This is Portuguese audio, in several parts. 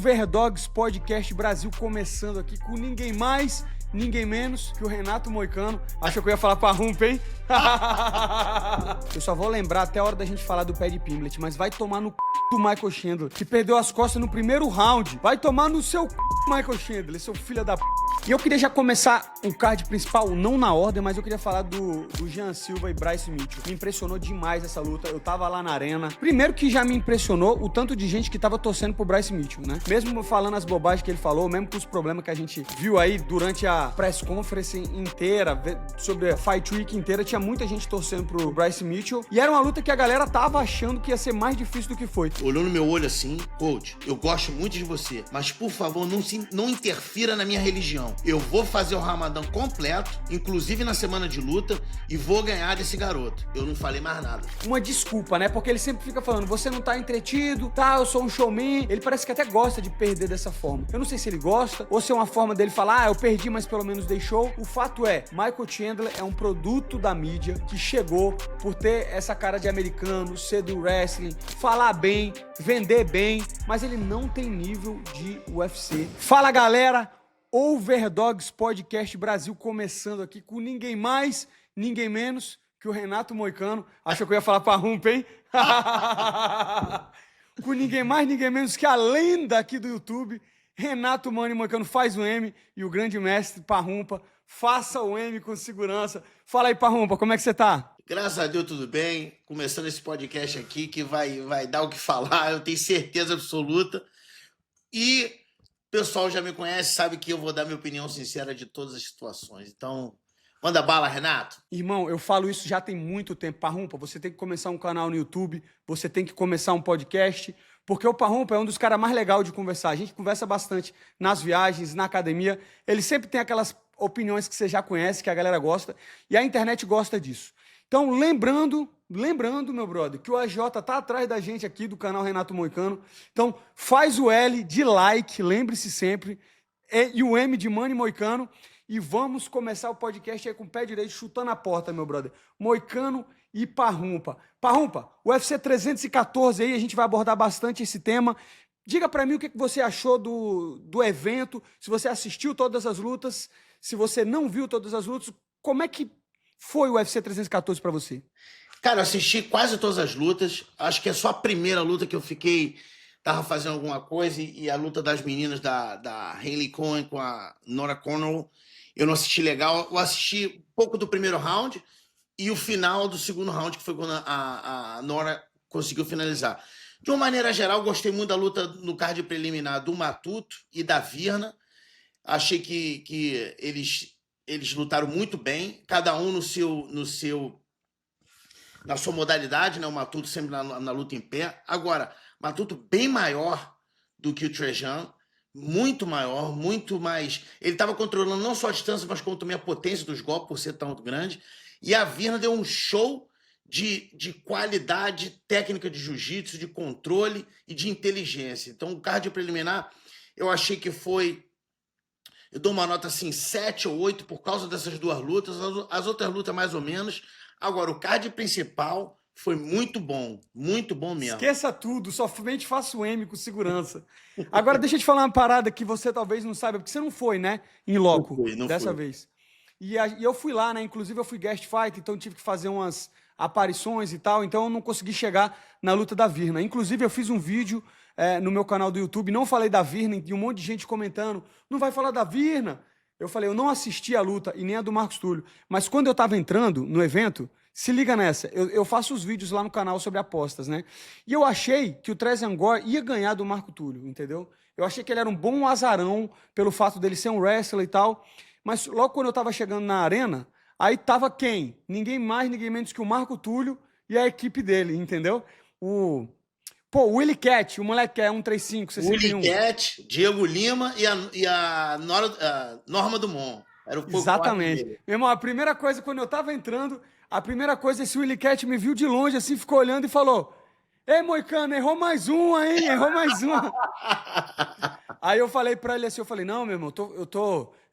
Overdogs Podcast Brasil começando aqui com ninguém mais, ninguém menos que o Renato Moicano. Achou que eu ia falar pra Rumpa, hein? Eu só vou lembrar até a hora da gente falar do Paddy Pimblett, mas vai tomar no c... do Michael Chandler, que perdeu as costas no primeiro round. Vai tomar no seu c... Michael Chandler, seu filho da p... E eu queria já começar o card principal, não na ordem, mas eu queria falar do Jean Silva e Bryce Mitchell. Me impressionou demais essa luta, eu tava lá na arena. Primeiro que já me impressionou o tanto de gente que tava torcendo pro Bryce Mitchell, né? Mesmo falando as bobagens que ele falou, mesmo com os problemas que a gente viu aí durante a press conference inteira, sobre a Fight Week inteira, tinha muita gente torcendo pro Bryce Mitchell. E era uma luta que a galera tava achando que ia ser mais difícil do que foi. Olhou no meu olho assim, coach, eu gosto muito de você, mas por favor, não interfira na minha religião. Eu vou fazer o Ramadã completo, inclusive na semana de luta, e vou ganhar desse garoto. Eu não falei mais nada. Uma desculpa, né? Porque ele sempre fica falando, você não tá entretido, tá, eu sou um showman. Ele parece que até gosta de perder dessa forma. Eu não sei se ele gosta, ou se é uma forma dele falar, eu perdi, mas pelo menos deixou. O fato é, Michael Chandler é um produto da mídia que chegou por ter essa cara de americano, ser do wrestling, falar bem, vender bem, mas ele não tem nível de UFC. Fala, galera! Overdogs Podcast Brasil começando aqui com ninguém mais, ninguém menos que o Renato Moicano. Achou que eu ia falar pra Rumpa, hein? Com ninguém mais, ninguém menos que a lenda aqui do YouTube, Renato Mani Moicano. Faz o M e o grande mestre Parrumpa, faça o M com segurança. Fala aí, Parrumpa, como é que você tá? Graças a Deus, tudo bem. Começando esse podcast aqui que vai dar o que falar, eu tenho certeza absoluta. E o pessoal já me conhece, sabe que eu vou dar minha opinião sincera de todas as situações. Então, manda bala, Renato. Irmão, eu falo isso já tem muito tempo. Parrumpa, você tem que começar um canal no YouTube, você tem que começar um podcast, porque o Parrumpa é um dos caras mais legais de conversar. A gente conversa bastante nas viagens, na academia. Ele sempre tem aquelas opiniões que você já conhece, que a galera gosta, e a internet gosta disso. Então, lembrando, meu brother, que o AJ tá atrás da gente aqui do canal Renato Moicano. Então, faz o L de like, lembre-se sempre, e o M de Mani Moicano. E vamos começar o podcast aí com o pé direito, chutando a porta, meu brother. Moicano e Parrumpa. Parrumpa, o UFC 314 aí, a gente vai abordar bastante esse tema. Diga pra mim o que você achou do evento, se você assistiu todas as lutas, se você não viu todas as lutas, como é que foi o UFC 314 pra você? Cara, eu assisti quase todas as lutas. Acho que é só a primeira luta que eu tava fazendo alguma coisa, e a luta das meninas da Hayley Cohen com a Nora Cornwell, eu não assisti legal. Eu assisti um pouco do primeiro round e o final do segundo round, que foi quando a Nora conseguiu finalizar. De uma maneira geral, gostei muito da luta no card preliminar do Matuto e da Virna. Achei que eles lutaram muito bem, cada um na sua modalidade, né? O Matuto sempre na luta em pé. Agora, Matuto bem maior do que o Trejan, muito maior, muito mais. Ele estava controlando não só a distância, mas como também a potência dos golpes, por ser tão grande. E a Virna deu um show de qualidade técnica de jiu-jitsu, de controle e de inteligência. Então, o card preliminar, eu achei que foi... Eu dou uma nota assim, 7 ou 8 por causa dessas duas lutas, as outras lutas mais ou menos. Agora, o card principal foi muito bom mesmo. Esqueça tudo, somente faça o M com segurança. Agora, deixa eu te falar uma parada que você talvez não saiba, porque você não foi, né, em loco dessa vez. E eu fui lá, né, inclusive eu fui guest fight, então tive que fazer umas aparições e tal, então eu não consegui chegar na luta da Virna. Inclusive, eu fiz um vídeo no meu canal do YouTube, não falei da Virna, e um monte de gente comentando, não vai falar da Virna? Eu falei, eu não assisti a luta, e nem a do Marcos Túlio, mas quando eu tava entrando no evento, se liga nessa, eu faço os vídeos lá no canal sobre apostas, né? E eu achei que o Trezean Gore ia ganhar do Marco Túlio, entendeu? Eu achei que ele era um bom azarão, pelo fato dele ser um wrestler e tal, mas logo quando eu tava chegando na arena, aí tava quem? Ninguém mais, ninguém menos que o Marco Túlio e a equipe dele, entendeu? O Willie Cat, o moleque que é 135, 61. Willie Cat, Diego Lima e a Norma Dumont. Era o Exatamente. Meu irmão, a primeira coisa, quando eu tava entrando, esse Willie Cat me viu de longe, assim, ficou olhando e falou, ei, Moicano, errou mais uma, hein? Errou mais uma. Aí eu falei pra ele assim, não, meu irmão,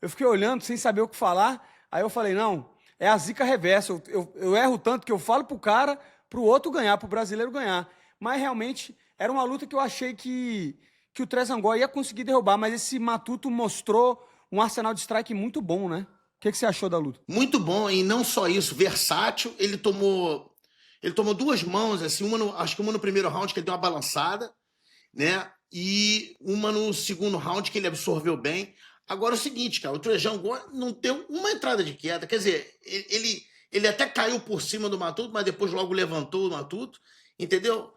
eu fiquei olhando sem saber o que falar. Aí eu falei, não, é a zica reversa. Eu erro tanto que eu falo pro cara, pro outro ganhar, pro brasileiro ganhar. Mas realmente era uma luta que eu achei que que o Trezangol ia conseguir derrubar, mas esse Matuto mostrou um arsenal de strike muito bom, né? O que você achou da luta? Muito bom, e não só isso, versátil. Ele tomou 2 mãos, assim, acho que uma no primeiro round que ele deu uma balançada, né? E uma no segundo round que ele absorveu bem. Agora é o seguinte, cara, o Trezangol não deu uma entrada de queda, quer dizer, ele até caiu por cima do Matuto, mas depois logo levantou o Matuto, entendeu?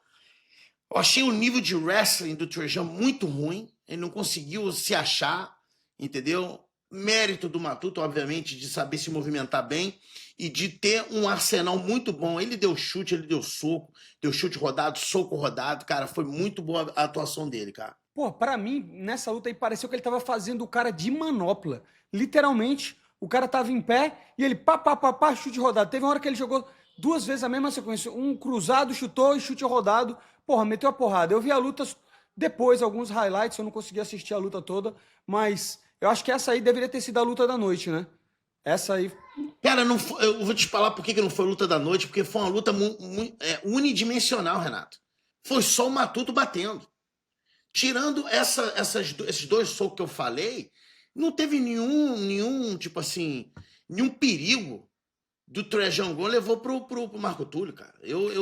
Eu achei o nível de wrestling do Trejan muito ruim. Ele não conseguiu se achar, entendeu? Mérito do Matuto, obviamente, de saber se movimentar bem e de ter um arsenal muito bom. Ele deu chute, ele deu chute rodado, soco rodado. Cara, foi muito boa a atuação dele, cara. Pô, pra mim, nessa luta aí, pareceu que ele tava fazendo o cara de manopla. Literalmente, o cara tava em pé e ele pá, chute rodado. Teve uma hora que ele jogou 2 vezes a mesma sequência. Um cruzado, chutou e chute rodado. Porra, meteu a porrada. Eu vi a luta depois, alguns highlights, eu não consegui assistir a luta toda, mas eu acho que essa aí deveria ter sido a luta da noite, né? Essa aí... Cara, não foi, eu vou te falar por que não foi luta da noite, porque foi uma luta unidimensional, Renato. Foi só o Matuto batendo. Tirando esses 2 socos que eu falei, não teve nenhum tipo assim, nenhum perigo do Trezangol levou pro Marco Túlio, cara.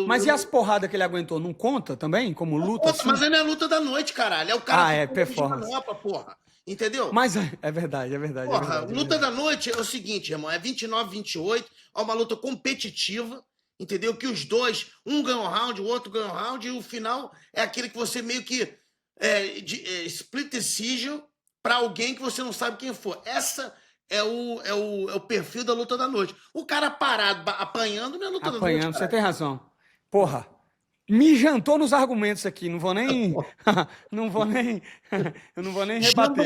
Mas e as porradas que ele aguentou? Não conta também como luta? Assim? Mas não é luta da noite, caralho. É o cara que performance. De manopla, porra. Entendeu? Mas é verdade. Porra, luta da noite é o seguinte, irmão. É 29-28. É uma luta competitiva. Entendeu? Que os dois, um ganha um round, o outro ganha um round. E o final é aquele que você meio que split decision pra alguém que você não sabe quem for. Essa é o perfil da luta da noite. O cara parado, apanhando, não é luta da noite. Apanhando, você tem razão. Porra, me jantou nos argumentos aqui, não vou nem... eu não vou nem rebater.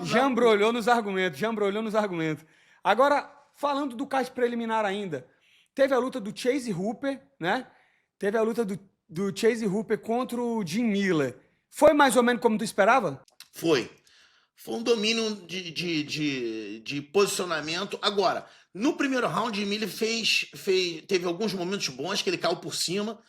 Jambrolhou nos argumentos. Agora, falando do card preliminar ainda, teve a luta do Chase Hooper, né? Teve a luta do Chase Hooper contra o Jim Miller. Foi mais ou menos como tu esperava? Foi um domínio de posicionamento. Agora, no primeiro round, o Jim Miller teve alguns momentos bons que ele caiu por cima.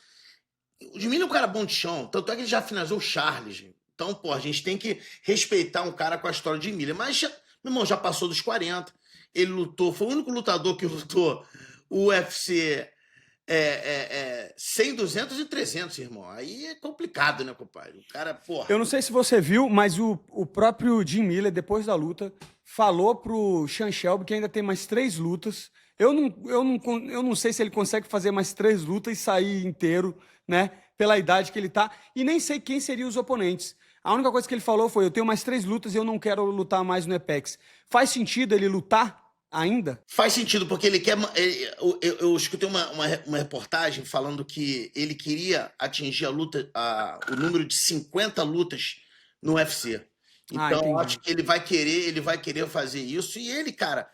O Jim Miller é um cara bom de chão, tanto é que ele já finalizou o Charles. Então, pô, a gente tem que respeitar um cara com a história de Jim Miller. Mas, meu irmão, já passou dos 40. Ele lutou, foi o único lutador que lutou o UFC 100, 200 e 300, irmão. Aí é complicado, né, compadre? O cara, porra... Eu não sei se você viu, mas o próprio Jim Miller, depois da luta, falou pro Sean Shelby que ainda tem mais 3 lutas. Eu não sei se ele consegue fazer mais 3 lutas e sair inteiro, né? Pela idade que ele tá. E nem sei quem seriam os oponentes. A única coisa que ele falou foi, eu tenho mais 3 lutas e eu não quero lutar mais no Apex. Faz sentido ele lutar ainda? Faz sentido, porque ele quer... Eu escutei uma reportagem falando que ele queria atingir o número de 50 lutas no UFC. Então, acho que ele vai querer fazer isso. E ele, cara,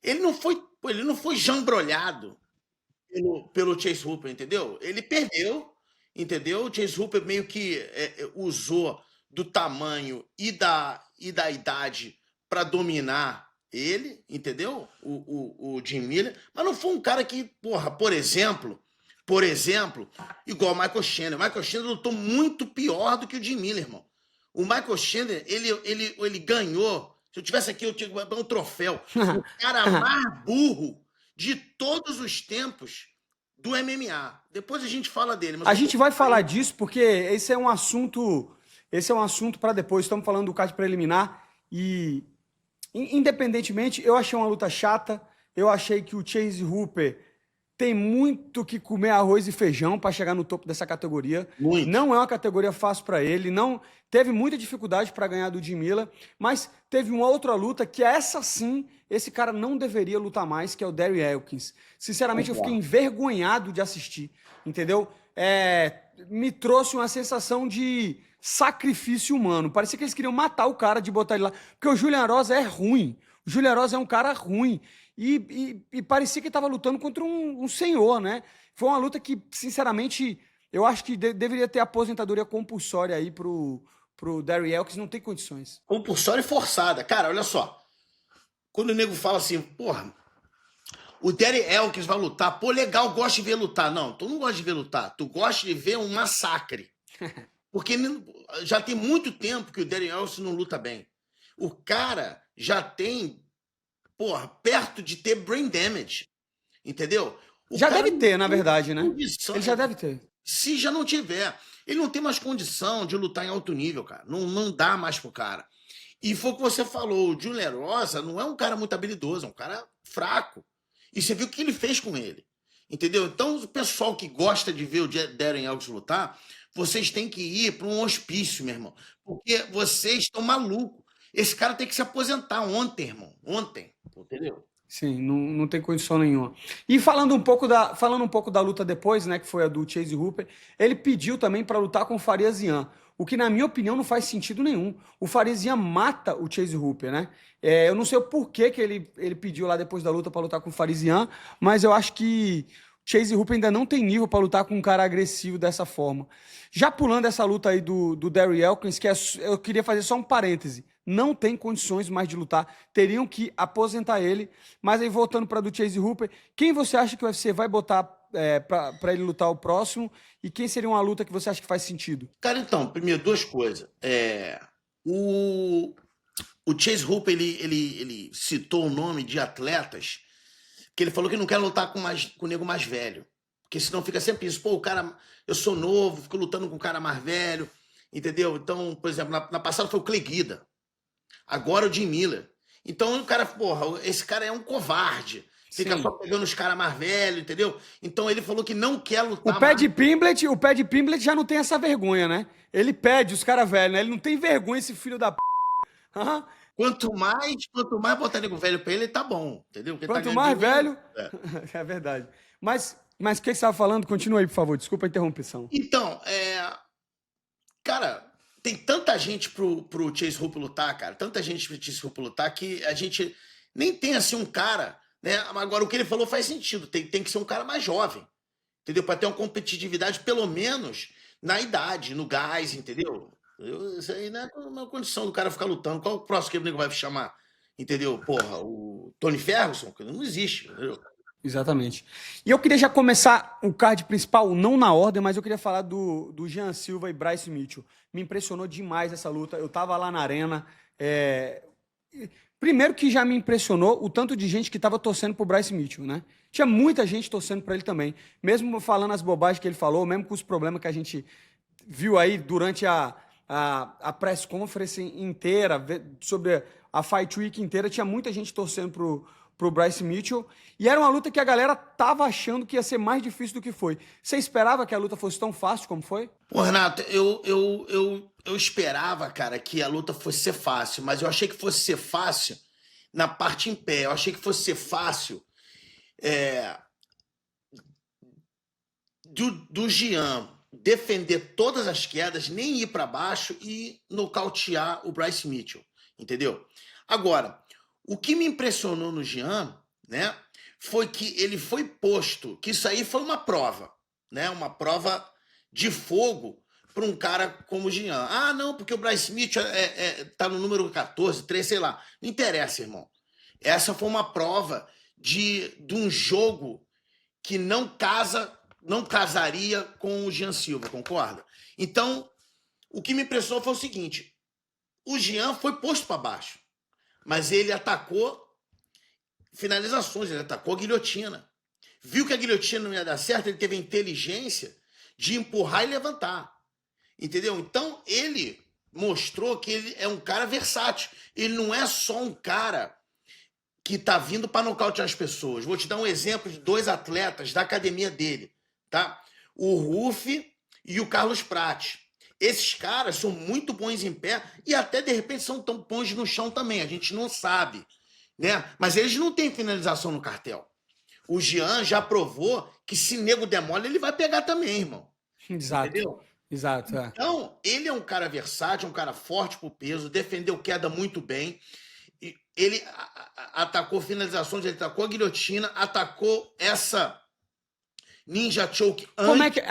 ele não foi jambrolhado pelo Chase Hooper, entendeu? Ele perdeu, entendeu? O Chase Hooper meio que usou do tamanho e da idade para dominar ele, entendeu? O Jim Miller, mas não foi um cara que, porra, por exemplo, igual o Michael Chandler. O Michael Chandler lutou muito pior do que o Jim Miller, irmão. O Michael Chandler, ele ganhou. Se eu tivesse aqui, eu tinha que dar um troféu. O cara mais burro de todos os tempos do MMA. Depois a gente fala dele. Mas a gente vai falar disso porque esse é um assunto para depois. Estamos falando do card preliminar e, independentemente, eu achei uma luta chata. Eu achei que o Chase Hooper tem muito que comer arroz e feijão para chegar no topo dessa categoria. Muito. Não é uma categoria fácil para ele. Não teve muita dificuldade para ganhar do Jim Miller, mas teve uma outra luta que essa sim, esse cara não deveria lutar mais, que é o Darren Elkins. Sinceramente, eu fiquei envergonhado de assistir, entendeu? Me trouxe uma sensação de sacrifício humano. Parecia que eles queriam matar o cara de botar ele lá, porque o Julian Rosa é ruim. O Julian Rosa é um cara ruim. E parecia que estava lutando contra um senhor, né? Foi uma luta que, sinceramente, eu acho que deveria ter aposentadoria compulsória aí pro Darren Elkins, não tem condições. Compulsória e forçada. Cara, olha só. Quando o nego fala assim, porra, o Darren Elkins vai lutar, pô, legal, gosto de ver lutar. Não, tu não gosta de ver lutar, tu gosta de ver um massacre. Porque já tem muito tempo que o Darren Ellis não luta bem. O cara já tem, porra, perto de ter brain damage. Entendeu? Já deve ter, na verdade, né? Ele já deve ter. Se já não tiver. Ele não tem mais condição de lutar em alto nível, cara. Não dá mais pro cara. E foi o que você falou, o Julian Rosa não é um cara muito habilidoso, é um cara fraco. E você viu o que ele fez com ele. Entendeu? Então, o pessoal que gosta de ver o Darren Ellis lutar, vocês têm que ir para um hospício, meu irmão. Porque vocês estão malucos. Esse cara tem que se aposentar ontem, irmão. Ontem. Entendeu? Sim, não tem condição nenhuma. E falando um pouco da luta depois, né, que foi a do Chase Hooper, ele pediu também para lutar com o Fariasian, o que na minha opinião não faz sentido nenhum. O Fariasian mata o Chase Hooper, né? Eu não sei o porquê que ele pediu lá depois da luta para lutar com o Fariasian, mas eu acho que o Chase Hooper ainda não tem nível para lutar com um cara agressivo dessa forma. Já pulando essa luta aí do Darry Elkins, eu queria fazer só um parêntese. Não tem condições mais de lutar, teriam que aposentar ele. Mas aí, voltando para do Chase Hooper, quem você acha que o UFC vai botar para ele lutar o próximo? E quem seria uma luta que você acha que faz sentido? Cara, então, primeiro, duas coisas. O Chase Hooper, ele citou o nome de atletas que ele falou que não quer lutar com o nego mais velho. Porque senão fica sempre isso. Pô, o cara, eu sou novo, fico lutando com o cara mais velho, entendeu? Então, por exemplo, na passada foi o Clay Guida. Agora o Jim Miller. Então o cara, porra, esse cara é um covarde. Fica Sim. só pegando os caras mais velhos, entendeu? Então ele falou que não quer lutar o Paddy Pimblett já não tem essa vergonha, né? Ele pede os caras velhos, né? Ele não tem vergonha, esse filho da p... Uhum. Quanto mais botar nego velho pra ele, tá bom, entendeu? Porque quanto mais velho... É verdade. Mas o que você estava falando? Continua aí, por favor. Desculpa a interrupção. Então, cara... Tem tanta gente pro Chase Hooper lutar, cara. Tanta gente pro Chase Hooper lutar que a gente nem tem, assim, um cara, né? Agora, o que ele falou faz sentido. Tem que ser um cara mais jovem, entendeu? Para ter uma competitividade, pelo menos, na idade, no gás, entendeu? Isso aí não é uma condição do cara ficar lutando. Qual o próximo que o nego vai chamar? Entendeu? Porra, o Tony Ferguson? Não existe, entendeu? Exatamente. E eu queria já começar o card principal, não na ordem, mas eu queria falar do Jean Silva e Bryce Mitchell. Me impressionou demais essa luta. Eu tava lá na arena. Primeiro que já me impressionou o tanto de gente que tava torcendo pro Bryce Mitchell, né? Tinha muita gente torcendo para ele também. Mesmo falando as bobagens que ele falou, mesmo com os problemas que a gente viu aí durante a press conference inteira, sobre a Fight Week inteira, tinha muita gente torcendo pro Bryce Mitchell, e era uma luta que a galera tava achando que ia ser mais difícil do que foi. Você esperava que a luta fosse tão fácil como foi? Pô, Renato, eu esperava, cara, que a luta fosse ser fácil, mas eu achei que fosse ser fácil na parte em pé. Eu achei que fosse ser fácil do Jean defender todas as quedas, nem ir para baixo e nocautear o Bryce Mitchell, entendeu? Agora, o que me impressionou no Jean, né, foi que ele foi posto, que isso aí foi uma prova, né, uma prova de fogo para um cara como o Jean. Ah, não, porque o Bryce Mitchell tá no número 14, 13, sei lá. Não interessa, irmão. Essa foi uma prova de um jogo que não casaria com o Jean Silva, concorda? Então, o que me impressionou foi o seguinte, o Jean foi posto para baixo, mas ele atacou finalizações, ele atacou a guilhotina. Viu que a guilhotina não ia dar certo, ele teve a inteligência de empurrar e levantar. Entendeu? Então, ele mostrou que ele é um cara versátil. Ele não é só um cara que está vindo para nocautear as pessoas. Vou te dar um exemplo de dois atletas da academia dele, tá? O Rufi e o Carlos Prat. Esses caras são muito bons em pé e até, de repente, são tão bons no chão também. A gente não sabe, né? Mas eles não têm finalização no cartel. O Jean já provou que se nego demole, ele vai pegar também, irmão. Exato. Entendeu? Exato. Então, ele é um cara versátil, um cara forte pro peso, defendeu queda muito bem. Ele atacou finalizações, ele atacou a guilhotina, atacou essa Ninja Choke antes. Como é que...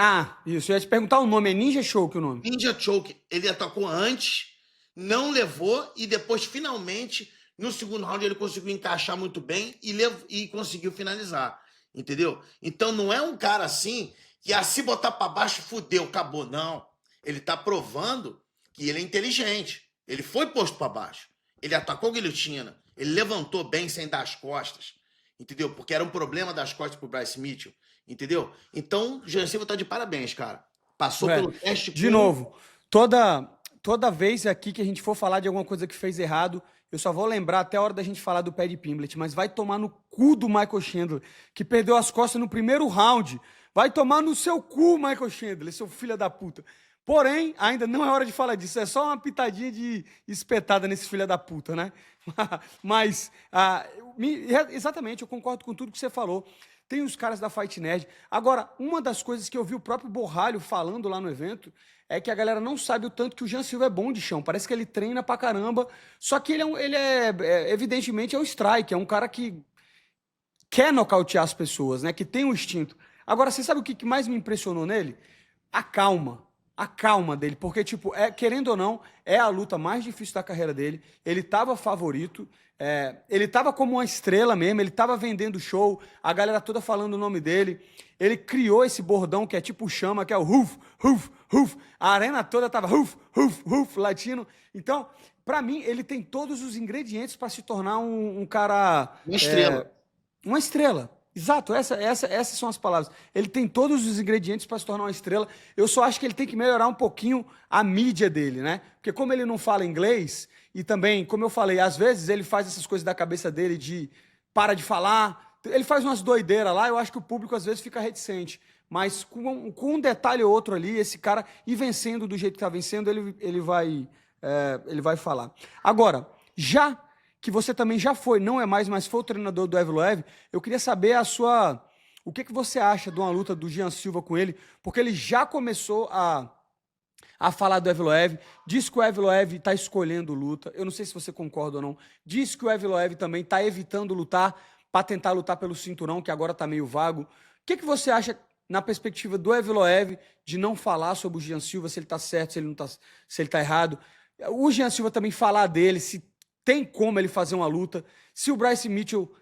isso. Eu ia te perguntar o nome. É Ninja Choke o nome? Ninja Choke. Ele atacou antes, não levou e depois, finalmente, no segundo round, ele conseguiu encaixar muito bem e conseguiu finalizar. Entendeu? Então, não é um cara assim que se botar para baixo, fudeu, acabou. Não. Ele tá provando que ele é inteligente. Ele foi posto para baixo. Ele atacou a guilhotina. Ele levantou bem sem dar as costas. Entendeu? Porque era um problema das costas pro Bryce Mitchell. Entendeu? Então, o Jean Silva tá de parabéns, cara. Passou pelo teste. De novo, toda vez aqui que a gente for falar de alguma coisa que fez errado, eu só vou lembrar até a hora da gente falar do Paddy Pimblett, mas vai tomar no cu do Michael Chandler, que perdeu as costas no primeiro round. Vai tomar no seu cu, Michael Chandler, seu filho da puta. Porém, ainda não é hora de falar disso, é só uma pitadinha de espetada nesse filho da puta, né? Mas, exatamente, eu concordo com tudo que você falou. Tem os caras da Fight Nerd. Agora, uma das coisas que eu vi o próprio Borralho falando lá no evento é que a galera não sabe o tanto que o Jean Silva é bom de chão. Parece que ele treina pra caramba, só que evidentemente, é um strike, é um cara que quer nocautear as pessoas, né? Que tem um instinto. Agora, você sabe o que mais me impressionou nele? A calma dele, porque, tipo, querendo ou não, é a luta mais difícil da carreira dele. Ele tava favorito, ele tava como uma estrela mesmo, ele tava vendendo show, a galera toda falando o nome dele. Ele criou esse bordão que é tipo chama, que é o ruf, ruf, ruf. A arena toda tava ruf, ruf, ruf, latino. Então, pra mim, ele tem todos os ingredientes para se tornar um cara... Uma estrela. Uma estrela. Exato, essas são as palavras. Ele tem todos os ingredientes para se tornar uma estrela. Eu só acho que ele tem que melhorar um pouquinho a mídia dele, né? Porque como ele não fala inglês, e também, como eu falei, às vezes ele faz essas coisas da cabeça dele de para de falar, ele faz umas doideiras lá, eu acho que o público às vezes fica reticente. Mas com um detalhe ou outro ali, esse cara, e vencendo do jeito que está vencendo, ele vai falar. Agora, já que você também já foi, não é mais, mas foi o treinador do Evloev, eu queria saber o que você acha de uma luta do Jean Silva com ele, porque ele já começou a falar do Evloev, diz que o Evloev está escolhendo luta, eu não sei se você concorda ou não, diz que o Evloev também está evitando lutar para tentar lutar pelo cinturão, que agora está meio vago. O que você acha na perspectiva do Evloev de não falar sobre o Jean Silva, se ele está certo, se ele está errado? O Jean Silva também falar dele, se tem como ele fazer uma luta, se o Bryce Mitchell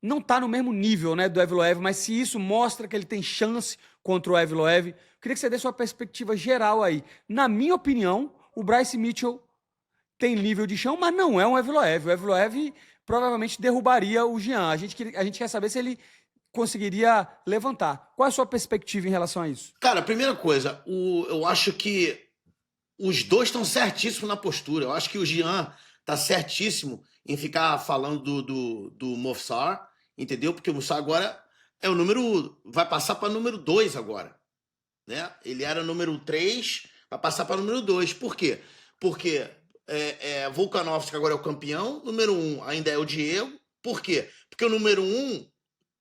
não está no mesmo nível, né, do Evloev, mas se isso mostra que ele tem chance contra o Evloev. Queria que você desse uma perspectiva geral aí. Na minha opinião, o Bryce Mitchell tem nível de chão, mas não é um Evloev. O Evloev provavelmente derrubaria o Jean. A gente quer saber se ele conseguiria levantar. Qual é a sua perspectiva em relação a isso? Cara, primeira coisa, eu acho que os dois estão certíssimos na postura. Eu acho que o Jean tá certíssimo em ficar falando do Movsar, entendeu? Porque o Movsar agora é o número... vai passar para número 2 agora, né? Ele era número 3, vai passar para número 2. Por quê? Porque Volkanovski agora é o campeão, número 1 ainda é o Diego. Por quê? Porque o número 1,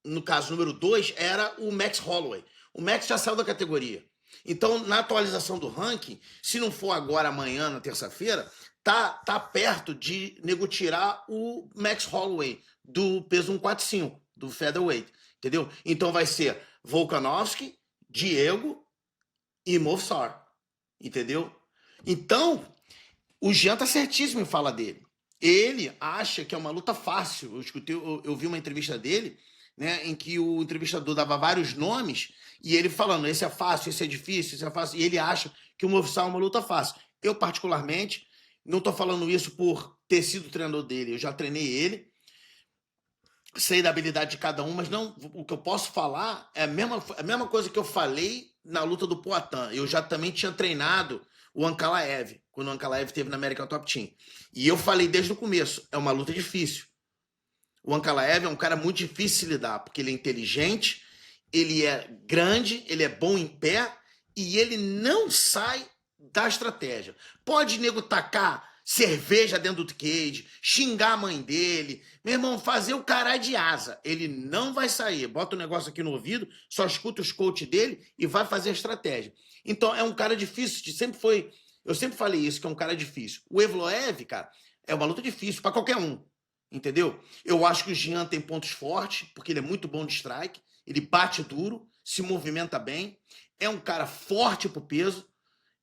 no caso, o número 2, era o Max Holloway. O Max já saiu da categoria. Então, na atualização do ranking, se não for agora, amanhã, na terça-feira, tá perto de nego tirar o Max Holloway do peso 145, do featherweight, entendeu? Então vai ser Volkanovski, Diego e Movsar, entendeu? Então, o Jean tá certíssimo em falar dele. Ele acha que é uma luta fácil. Eu vi uma entrevista dele, né, em que o entrevistador dava vários nomes e ele falando, esse é fácil, esse é difícil, esse é fácil, e ele acha que o Movsar é uma luta fácil. Eu, particularmente, não tô falando isso por ter sido treinador dele, eu já treinei ele, sei da habilidade de cada um, mas não, o que eu posso falar é a mesma coisa que eu falei na luta do Poatan. Eu já também tinha treinado o Ankalaev, quando o Ankalaev esteve na American Top Team. E eu falei desde o começo, é uma luta difícil. O Ankalaev é um cara muito difícil de lidar, porque ele é inteligente, ele é grande, ele é bom em pé e ele não sai da estratégia. Pode nego tacar cerveja dentro do cage, xingar a mãe dele, meu irmão, fazer o caralho de asa. Ele não vai sair. Bota o negócio aqui no ouvido, só escuta os coach dele e vai fazer a estratégia. Então é um cara difícil, eu sempre falei isso, que é um cara difícil. O Evloev, cara, é uma luta difícil para qualquer um, entendeu? Eu acho que o Jean tem pontos fortes, porque ele é muito bom de strike, ele bate duro, se movimenta bem, é um cara forte pro peso.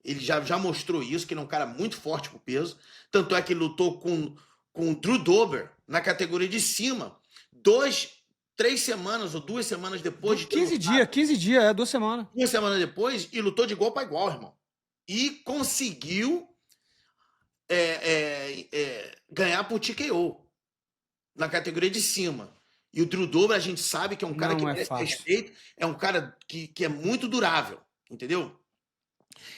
Ele já mostrou isso, que ele é um cara muito forte pro peso. Tanto é que ele lutou com o Drew Dober na categoria de cima. 3 semanas ou 2 semanas depois de 15 dias, 2 semanas. 2 semanas depois, e lutou de igual para igual, irmão. e conseguiu ganhar por TKO na categoria de cima. E o Drew Dober, a gente sabe que é um cara que merece respeito, é um cara que é muito durável, entendeu?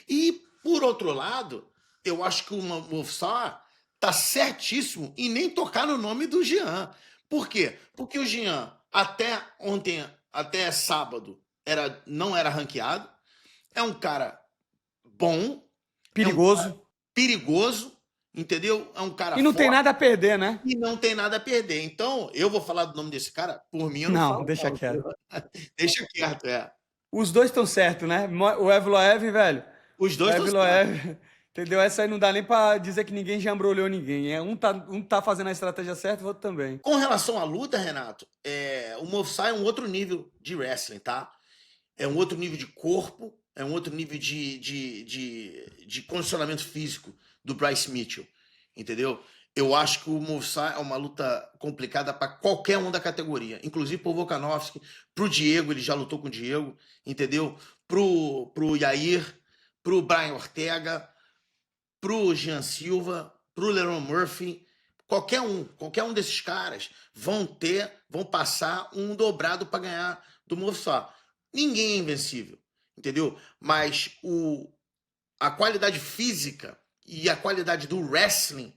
E, por outro lado, eu acho que o Movsar tá certíssimo em nem tocar no nome do Jean. Por quê? Porque o Jean, até ontem, até sábado, não era ranqueado. É um cara bom. Perigoso. É um cara perigoso, entendeu? É um cara E não forte, tem nada a perder, né? E não tem nada a perder. Então, eu vou falar do nome desse cara, por mim eu não falo. Deixa quieto. Deixa quieto, Os dois estão certos, né? O Evloev, velho. Os dois estão certos. Entendeu? Essa aí não dá nem pra dizer que ninguém já embrulhou ninguém. Um tá fazendo a estratégia certa e o outro também. Com relação à luta, Renato, o Movsar é um outro nível de wrestling, tá? É um outro nível de corpo, é um outro nível de condicionamento físico do Bryce Mitchell, entendeu? Eu acho que o Movsar é uma luta complicada para qualquer um da categoria, inclusive pro Volkanovski, pro Diego, ele já lutou com o Diego, entendeu? Pro Yair, pro Brian Ortega, pro Jean Silva, pro Leron Murphy, qualquer um desses caras vão passar um dobrado para ganhar do Movsar. Ninguém é invencível, entendeu? Mas a qualidade física e a qualidade do wrestling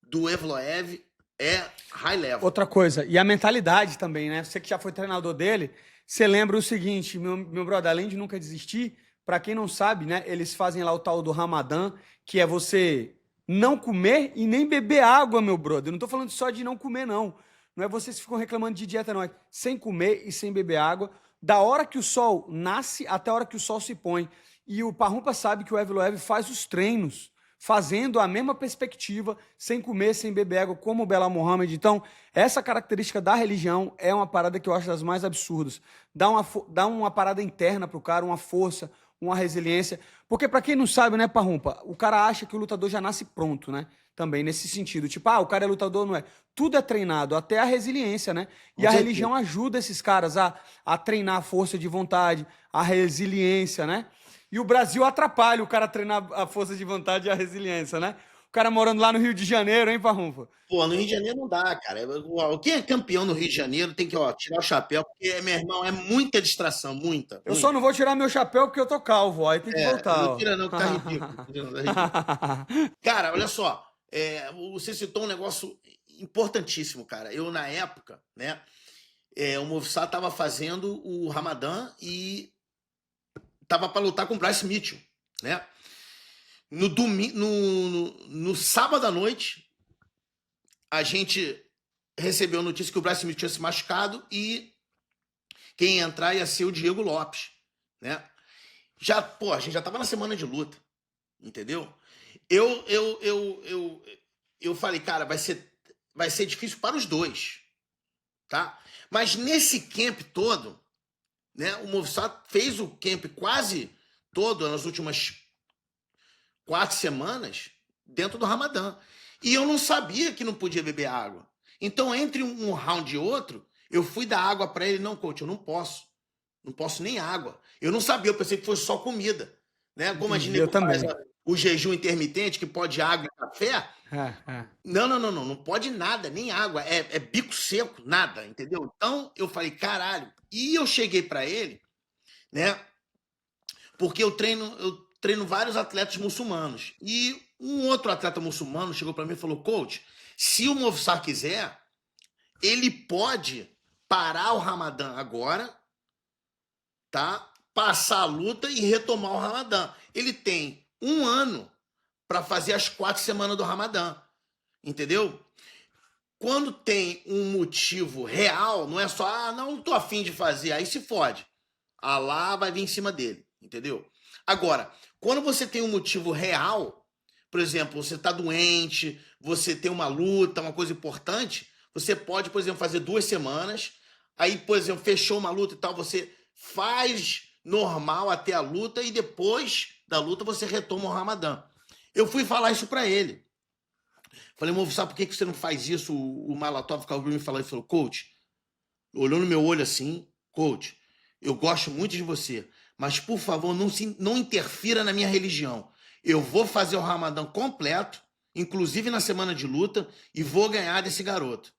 do Evloev é high level. Outra coisa, e a mentalidade também, né? Você que já foi treinador dele, você lembra o seguinte, meu brother, além de nunca desistir, para quem não sabe, né? Eles fazem lá o tal do Ramadã, que é você não comer e nem beber água, meu brother. Eu não tô falando só de não comer, não. Não é vocês que ficam reclamando de dieta, não. É sem comer e sem beber água, da hora que o sol nasce até a hora que o sol se põe. E o Parrumpa sabe que o Evloev faz os treinos fazendo a mesma perspectiva, sem comer, sem beber água, como o Belal Muhammad. Então, essa característica da religião é uma parada que eu acho das mais absurdas. Dá uma parada interna pro cara, uma força, uma resiliência. Porque, para quem não sabe, né, Parrumpa, o cara acha que o lutador já nasce pronto, né? Também nesse sentido. Tipo, o cara é lutador, não é? Tudo é treinado, até a resiliência, né? E a religião ajuda esses caras a treinar a força de vontade, a resiliência, né? E o Brasil atrapalha o cara treinar a força de vontade e a resiliência, né? O cara morando lá no Rio de Janeiro, hein, Parrumpa? Pô, no Rio de Janeiro não dá, cara. Quem é campeão no Rio de Janeiro tem que tirar o chapéu, porque, meu irmão, é muita distração, muita. Eu só não vou tirar meu chapéu porque eu tô calvo, aí tem que voltar. Não tira não, que tá ridículo. Cara, olha só, você citou um negócio importantíssimo, cara. Eu, na época, né, o Movsar tava fazendo o Ramadã e tava para lutar com o Bryce Mitchell, né? No sábado à noite, a gente recebeu a notícia que o Bryce Mitchell tinha se machucado e quem ia entrar ia ser o Diego Lopes, né? A gente já tava na semana de luta, entendeu? Eu falei, cara, vai ser difícil para os dois, tá? Mas nesse camp todo, né, o Movsar fez o camp quase todo nas últimas 4 semanas dentro do Ramadã. E eu não sabia que não podia beber água. Então, entre um round e outro, eu fui dar água para ele. Não, coach, eu não posso. Não posso nem água. Eu não sabia, eu pensei que fosse só comida. Né? Como a gente faz o jejum intermitente, que pode água e café. Não pode nada, nem água. É bico seco, nada, entendeu? Então, eu falei, caralho. E eu cheguei para ele, né? Porque eu treino vários atletas muçulmanos. E um outro atleta muçulmano chegou para mim e falou, coach, se o Movsar quiser, ele pode parar o Ramadã agora, tá? Passar a luta e retomar o Ramadã. Ele tem 1 ano para fazer as 4 semanas do Ramadã, entendeu? Quando tem um motivo real, não é só, não tô afim de fazer, aí se fode. Allah vai vir em cima dele, entendeu? Agora, quando você tem um motivo real, por exemplo, você tá doente, você tem uma luta, uma coisa importante, você pode, por exemplo, fazer 2 semanas, aí, por exemplo, fechou uma luta e tal, você faz normal até a luta e depois da luta você retoma o Ramadã. Eu fui falar isso para ele. Falei, sabe por que você não faz isso? O Malatov ficava me falando e falou, coach, olhou no meu olho assim, coach, eu gosto muito de você, mas por favor, não interfira na minha religião. Eu vou fazer o Ramadã completo, inclusive na semana de luta, e vou ganhar desse garoto.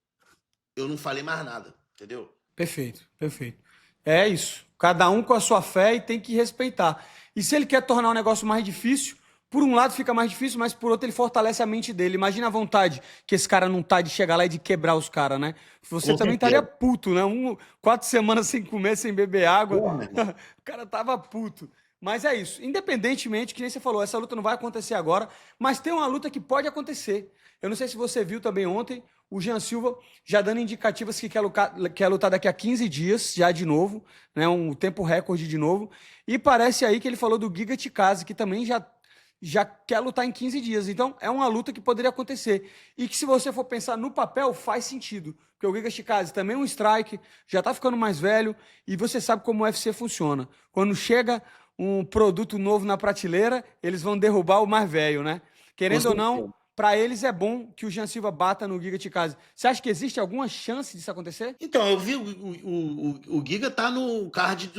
Eu não falei mais nada, entendeu? Perfeito, perfeito. É isso. Cada um com a sua fé e tem que respeitar. E se ele quer tornar o negócio mais difícil, por um lado fica mais difícil, mas por outro ele fortalece a mente dele. Imagina a vontade que esse cara não tá de chegar lá e de quebrar os caras, né? Você Com também certeza. estaria puto, né? 4 semanas sem comer, sem beber água. Porra, meu irmão. O cara tava puto. Mas é isso. Independentemente, que nem você falou, essa luta não vai acontecer agora, mas tem uma luta que pode acontecer. Eu não sei se você viu também ontem, o Jean Silva já dando indicativas que quer lutar daqui a 15 dias, já de novo, né? Um tempo recorde de novo. E parece aí que ele falou do Giga Chikadze, que também já quer lutar em 15 dias. Então, é uma luta que poderia acontecer. E que, se você for pensar no papel, faz sentido. Porque o Giga Chikadze também é um strike, já tá ficando mais velho, e você sabe como o UFC funciona. Quando chega um produto novo na prateleira, eles vão derrubar o mais velho, né? Querendo ou não, para eles é bom que o Jean Silva bata no Giga Chikadze. Você acha que existe alguma chance disso acontecer? Então, eu vi o Giga tá no card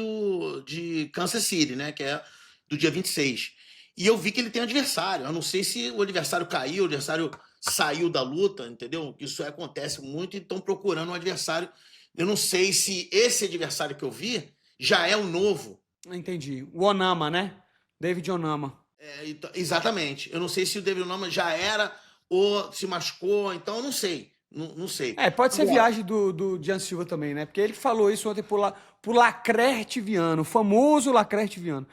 de Kansas City, né? Que é do dia 26. E eu vi que ele tem adversário. Eu não sei se o adversário caiu, o adversário saiu da luta, entendeu? Isso acontece muito e estão procurando um adversário. Eu não sei se esse adversário que eu vi já é o novo. Entendi. O Onama, né? David Onama. Exatamente. Eu não sei se o David Onama já era ou se machucou, então eu não sei. Não sei. Pode ser Agora, viagem do Jean Silva também, né? Porque ele falou isso ontem pro Lacrerte Viano, o famoso Lacrerte Viano.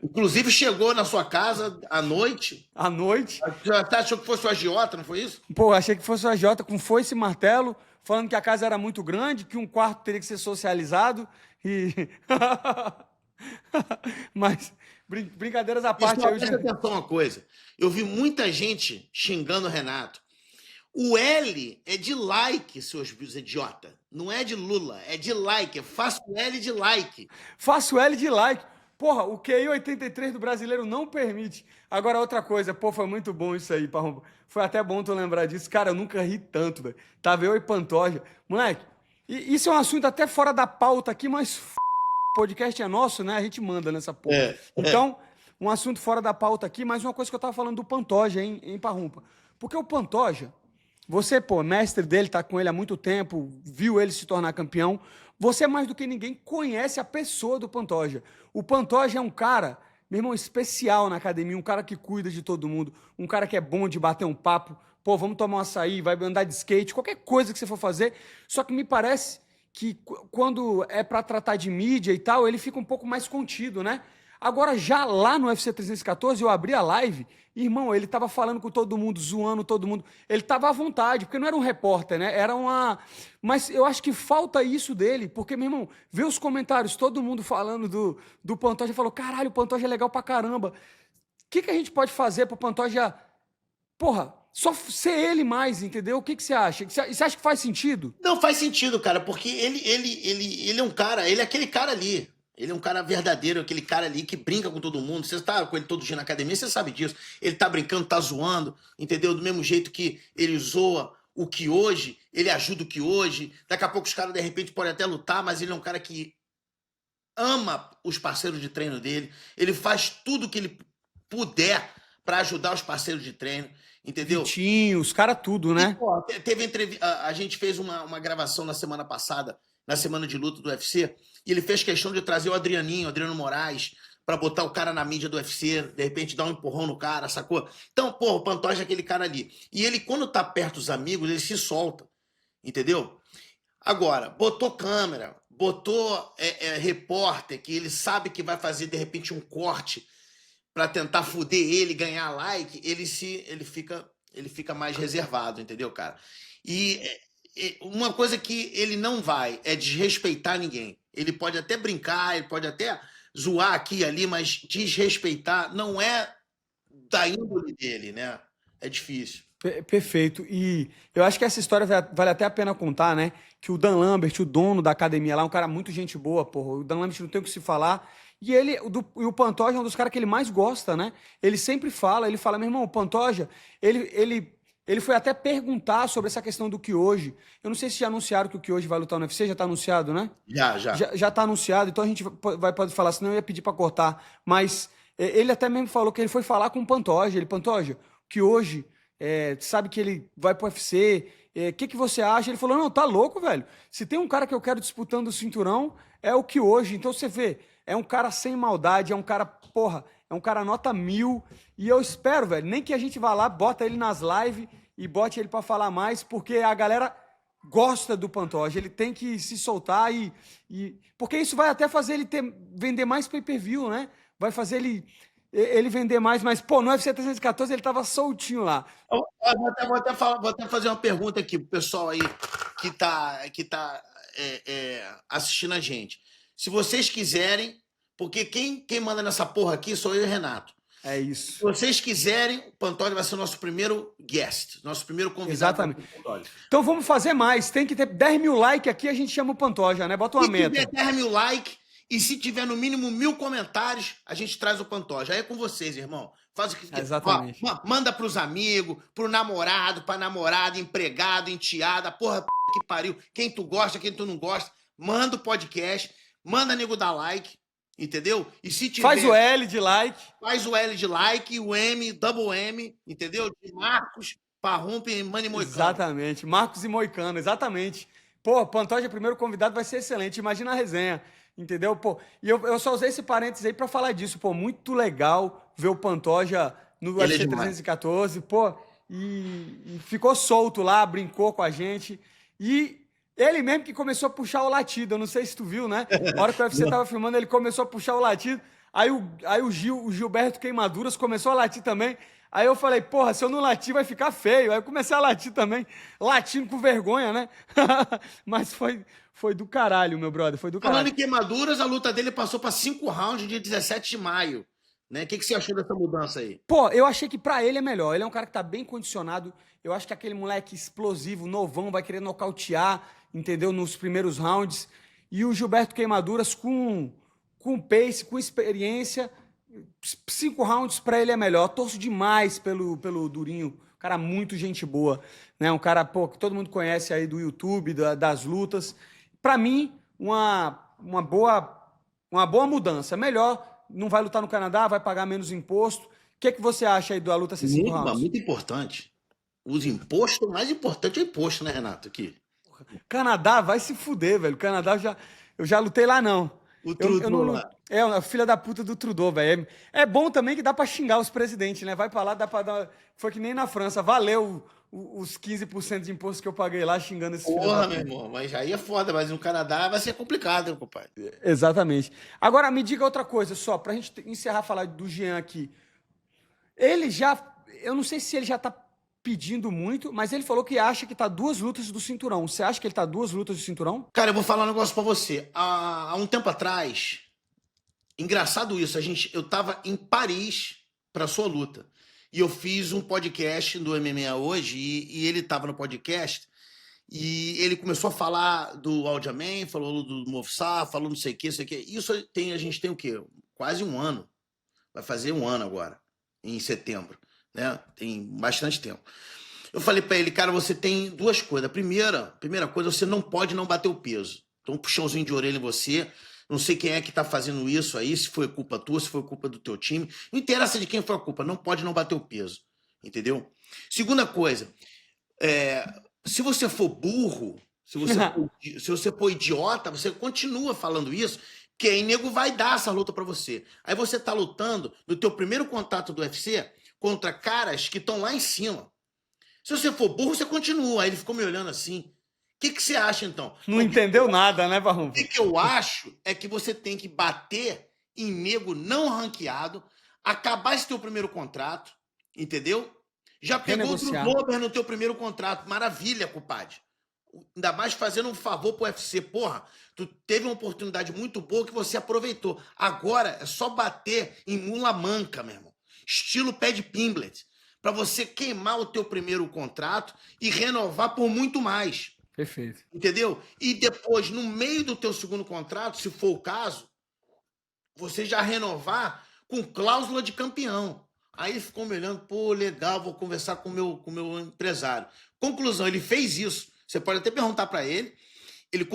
inclusive chegou na sua casa à noite. À noite. Já até achou que fosse o agiota, não foi isso? Pô, achei que fosse o AJ com foice e martelo, falando que a casa era muito grande, que um quarto teria que ser socializado e... Mas, brincadeiras à parte... Pessoal, presta atenção uma coisa. Eu vi muita gente xingando o Renato. O L é de like, seus idiota. Não é de Lula, é de like. Faço L de like. Faço L de like. Porra, o QI 83 do brasileiro não permite. Agora, outra coisa, pô, foi muito bom isso aí, Parromba. Foi até bom tu lembrar disso. Cara, eu nunca ri tanto, velho. Tava eu e Pantoja. Moleque, isso é um assunto até fora da pauta aqui, mas o podcast é nosso, né? A gente manda nessa porra. Então, um assunto fora da pauta aqui, mas uma coisa que eu tava falando do Pantoja, hein, Parrompa. Porque o Pantoja, você, pô, mestre dele, tá com ele há muito tempo, viu ele se tornar campeão. Você, mais do que ninguém, conhece a pessoa do Pantoja. O Pantoja é um cara, meu irmão, especial na academia, um cara que cuida de todo mundo, um cara que é bom de bater um papo. Pô, vamos tomar um açaí, vai andar de skate, qualquer coisa que você for fazer. Só que me parece que quando é pra tratar de mídia e tal, ele fica um pouco mais contido, né? Agora, já lá no UFC 314, eu abri a live, irmão, ele tava falando com todo mundo, zoando todo mundo. Ele tava à vontade, porque não era um repórter, né? Era uma... Mas eu acho que falta isso dele, porque, meu irmão, vê os comentários, todo mundo falando do Pantoja, falou, caralho, o Pantoja é legal pra caramba. O que a gente pode fazer pro Pantoja, porra, só ser ele mais, entendeu? O que você acha? Você acha que faz sentido? Não faz sentido, cara, porque ele é um cara, ele é aquele cara ali. Ele é um cara verdadeiro, aquele cara ali que brinca com todo mundo. Você tá com ele todo dia na academia, você sabe disso. Ele tá brincando, tá zoando, entendeu? Do mesmo jeito que ele zoa o que hoje, ele ajuda o que hoje. Daqui a pouco os caras, de repente, podem até lutar, mas ele é um cara que ama os parceiros de treino dele. Ele faz tudo que ele puder para ajudar os parceiros de treino, entendeu? Vitinho, os caras tudo, né? E, pô, teve a gente fez uma gravação na semana passada, na semana de luta do UFC, e ele fez questão de trazer o Adriano Moraes, para botar o cara na mídia do UFC, de repente dar um empurrão no cara, sacou? Então, pô, o Pantoja é aquele cara ali. E ele, quando tá perto dos amigos, ele se solta, entendeu? Agora, botou câmera, botou repórter, que ele sabe que vai fazer, de repente, um corte para tentar fuder ele, ganhar like, ele fica mais reservado, entendeu, cara? E uma coisa que ele não vai é desrespeitar ninguém. Ele pode até brincar, ele pode até zoar aqui e ali, mas desrespeitar não é da índole dele, né? É difícil. Perfeito. E eu acho que essa história vale até a pena contar, né? Que o Dan Lambert, o dono da academia lá, é um cara muito gente boa, porra. O Dan Lambert não tem o que se falar. E o Pantoja é um dos caras que ele mais gosta, né? Ele sempre fala, meu irmão, o Pantoja, ele foi até perguntar sobre essa questão do que hoje. Eu não sei se já anunciaram que o que hoje vai lutar no UFC, já tá anunciado, né? Já. Já tá anunciado, então a gente pode falar, senão eu ia pedir pra cortar. Mas Ele até mesmo falou que ele foi falar com o Pantoja. Ele, Pantoja, que hoje, sabe que ele vai pro UFC, que você acha? Ele falou, não, tá louco, velho. Se tem um cara que eu quero disputando o cinturão, é o que hoje. Então você vê, é um cara sem maldade, é um cara, porra, é um cara nota 1000. E eu espero, velho, nem que a gente vá lá, bota ele nas lives e bote ele pra falar mais, porque a galera gosta do Pantoja, ele tem que se soltar porque isso vai até fazer ele vender mais pay-per-view, né? Vai fazer ele vender mais, mas, pô, no UFC 314 ele tava soltinho lá. Vou até fazer uma pergunta aqui pro pessoal aí que tá assistindo a gente. Se vocês quiserem, porque quem manda nessa porra aqui sou eu e o Renato. É isso. Se vocês quiserem, o Pantoja vai ser o nosso primeiro guest, nosso primeiro convidado. Exatamente. Então vamos fazer mais. Tem que ter 10 mil likes aqui, a gente chama o Pantoja, né? Bota uma meta. Se tiver 10 mil likes e se tiver no mínimo 1000 comentários, a gente traz o Pantoja. Aí é com vocês, irmão. Faz o que quiser. Exatamente. Manda pros amigos, pro namorado, pra namorada, empregado, enteada, porra que pariu. Quem tu gosta, quem tu não gosta, manda o podcast, manda nego dar like. Entendeu? E se tiver, faz o L de like. Faz o L de like e o M, double M, entendeu? De Marcos, Parrumpe e Mani Moicano. Exatamente, Marcos e Moicano, exatamente. Pô, Pantoja, primeiro convidado, vai ser excelente. Imagina a resenha, entendeu? Pô, e eu só usei esse parênteses aí pra falar disso. Pô, muito legal ver o Pantoja no UFC 314. Pô, e ficou solto lá, brincou com a gente. E ele mesmo que começou a puxar o latido, eu não sei se tu viu, né? A hora que o UFC tava filmando, ele começou a puxar o latido, aí o Gilberto Queimaduras começou a latir também, aí eu falei, porra, se eu não latir vai ficar feio, aí eu comecei a latir também, latindo com vergonha, né? Mas foi do caralho, meu brother, foi do caralho. Falando em Queimaduras, a luta dele passou para 5 rounds dia 17 de maio, né? O que você achou dessa mudança aí? Pô, eu achei que pra ele é melhor, ele é um cara que tá bem condicionado, eu acho que aquele moleque explosivo, novão, vai querer nocautear, entendeu? Nos primeiros rounds. E o Gilberto Queimaduras com pace, com experiência. 5 rounds para ele é melhor. Torço demais pelo Durinho. Um cara muito gente boa. Né? Um cara, pô, que todo mundo conhece aí do YouTube, das lutas. Para mim, uma boa mudança. Melhor, não vai lutar no Canadá, vai pagar menos imposto. O que você acha aí da luta ser 5 rounds? Muito importante. Os impostos, o mais importante é o imposto, né, Renato? Aqui. Canadá vai se fuder, velho. Canadá eu já lutei lá, não. O Trudeau. A filha da puta do Trudeau, velho. É bom também que dá pra xingar os presidentes, né? Vai pra lá, dá pra dar. Foi que nem na França. Valeu os 15% de imposto que eu paguei lá xingando esses filhos. Porra, meu irmão. Mas aí é foda. Mas no Canadá vai ser complicado, hein, compadre? Exatamente. Agora, me diga outra coisa só, pra gente encerrar falar do Jean aqui. Ele já. Eu não sei se ele já tá pedindo muito, mas ele falou que acha que tá 2 lutas do cinturão. Você acha que ele tá 2 lutas do cinturão? Cara, eu vou falar um negócio pra você. Há um tempo atrás, engraçado isso, eu tava em Paris pra sua luta. E eu fiz um podcast do MMA hoje, e ele tava no podcast, e ele começou a falar do Aljamain, falou do Movsar, falou não sei o que, isso aqui. Isso a gente tem o quê? Quase 1 ano. Vai fazer 1 ano agora, em setembro. Né? Tem bastante tempo. Eu falei pra ele, cara, você tem 2 coisas. A primeira coisa, você não pode não bater o peso. Então, um puxãozinho de orelha em você. Não sei quem é que tá fazendo isso aí, se foi culpa tua, se foi culpa do teu time. Não interessa de quem foi a culpa, não pode não bater o peso. Entendeu? Segunda coisa, se você for burro, se você for idiota, você continua falando isso, que aí nego vai dar essa luta pra você. Aí você tá lutando no teu primeiro contato do UFC contra caras que estão lá em cima. Se você for burro, você continua. Aí ele ficou me olhando assim. O que você acha, então? Não entendeu nada, né, Barrum? O que eu acho é que você tem que bater em nego não ranqueado, acabar esse teu primeiro contrato, entendeu? Já pegou outro Glover no teu primeiro contrato. Maravilha, compadre. Ainda mais fazendo um favor pro UFC. Porra, tu teve uma oportunidade muito boa que você aproveitou. Agora é só bater em mula manca, meu irmão. Estilo Paddy Pimblett, para você queimar o teu primeiro contrato e renovar por muito mais. Perfeito. Entendeu? E depois, no meio do teu segundo contrato, se for o caso, você já renovar com cláusula de campeão. Aí ele ficou me olhando, pô, legal, vou conversar com o meu empresário. Conclusão, ele fez isso. Você pode até perguntar para ele. Ele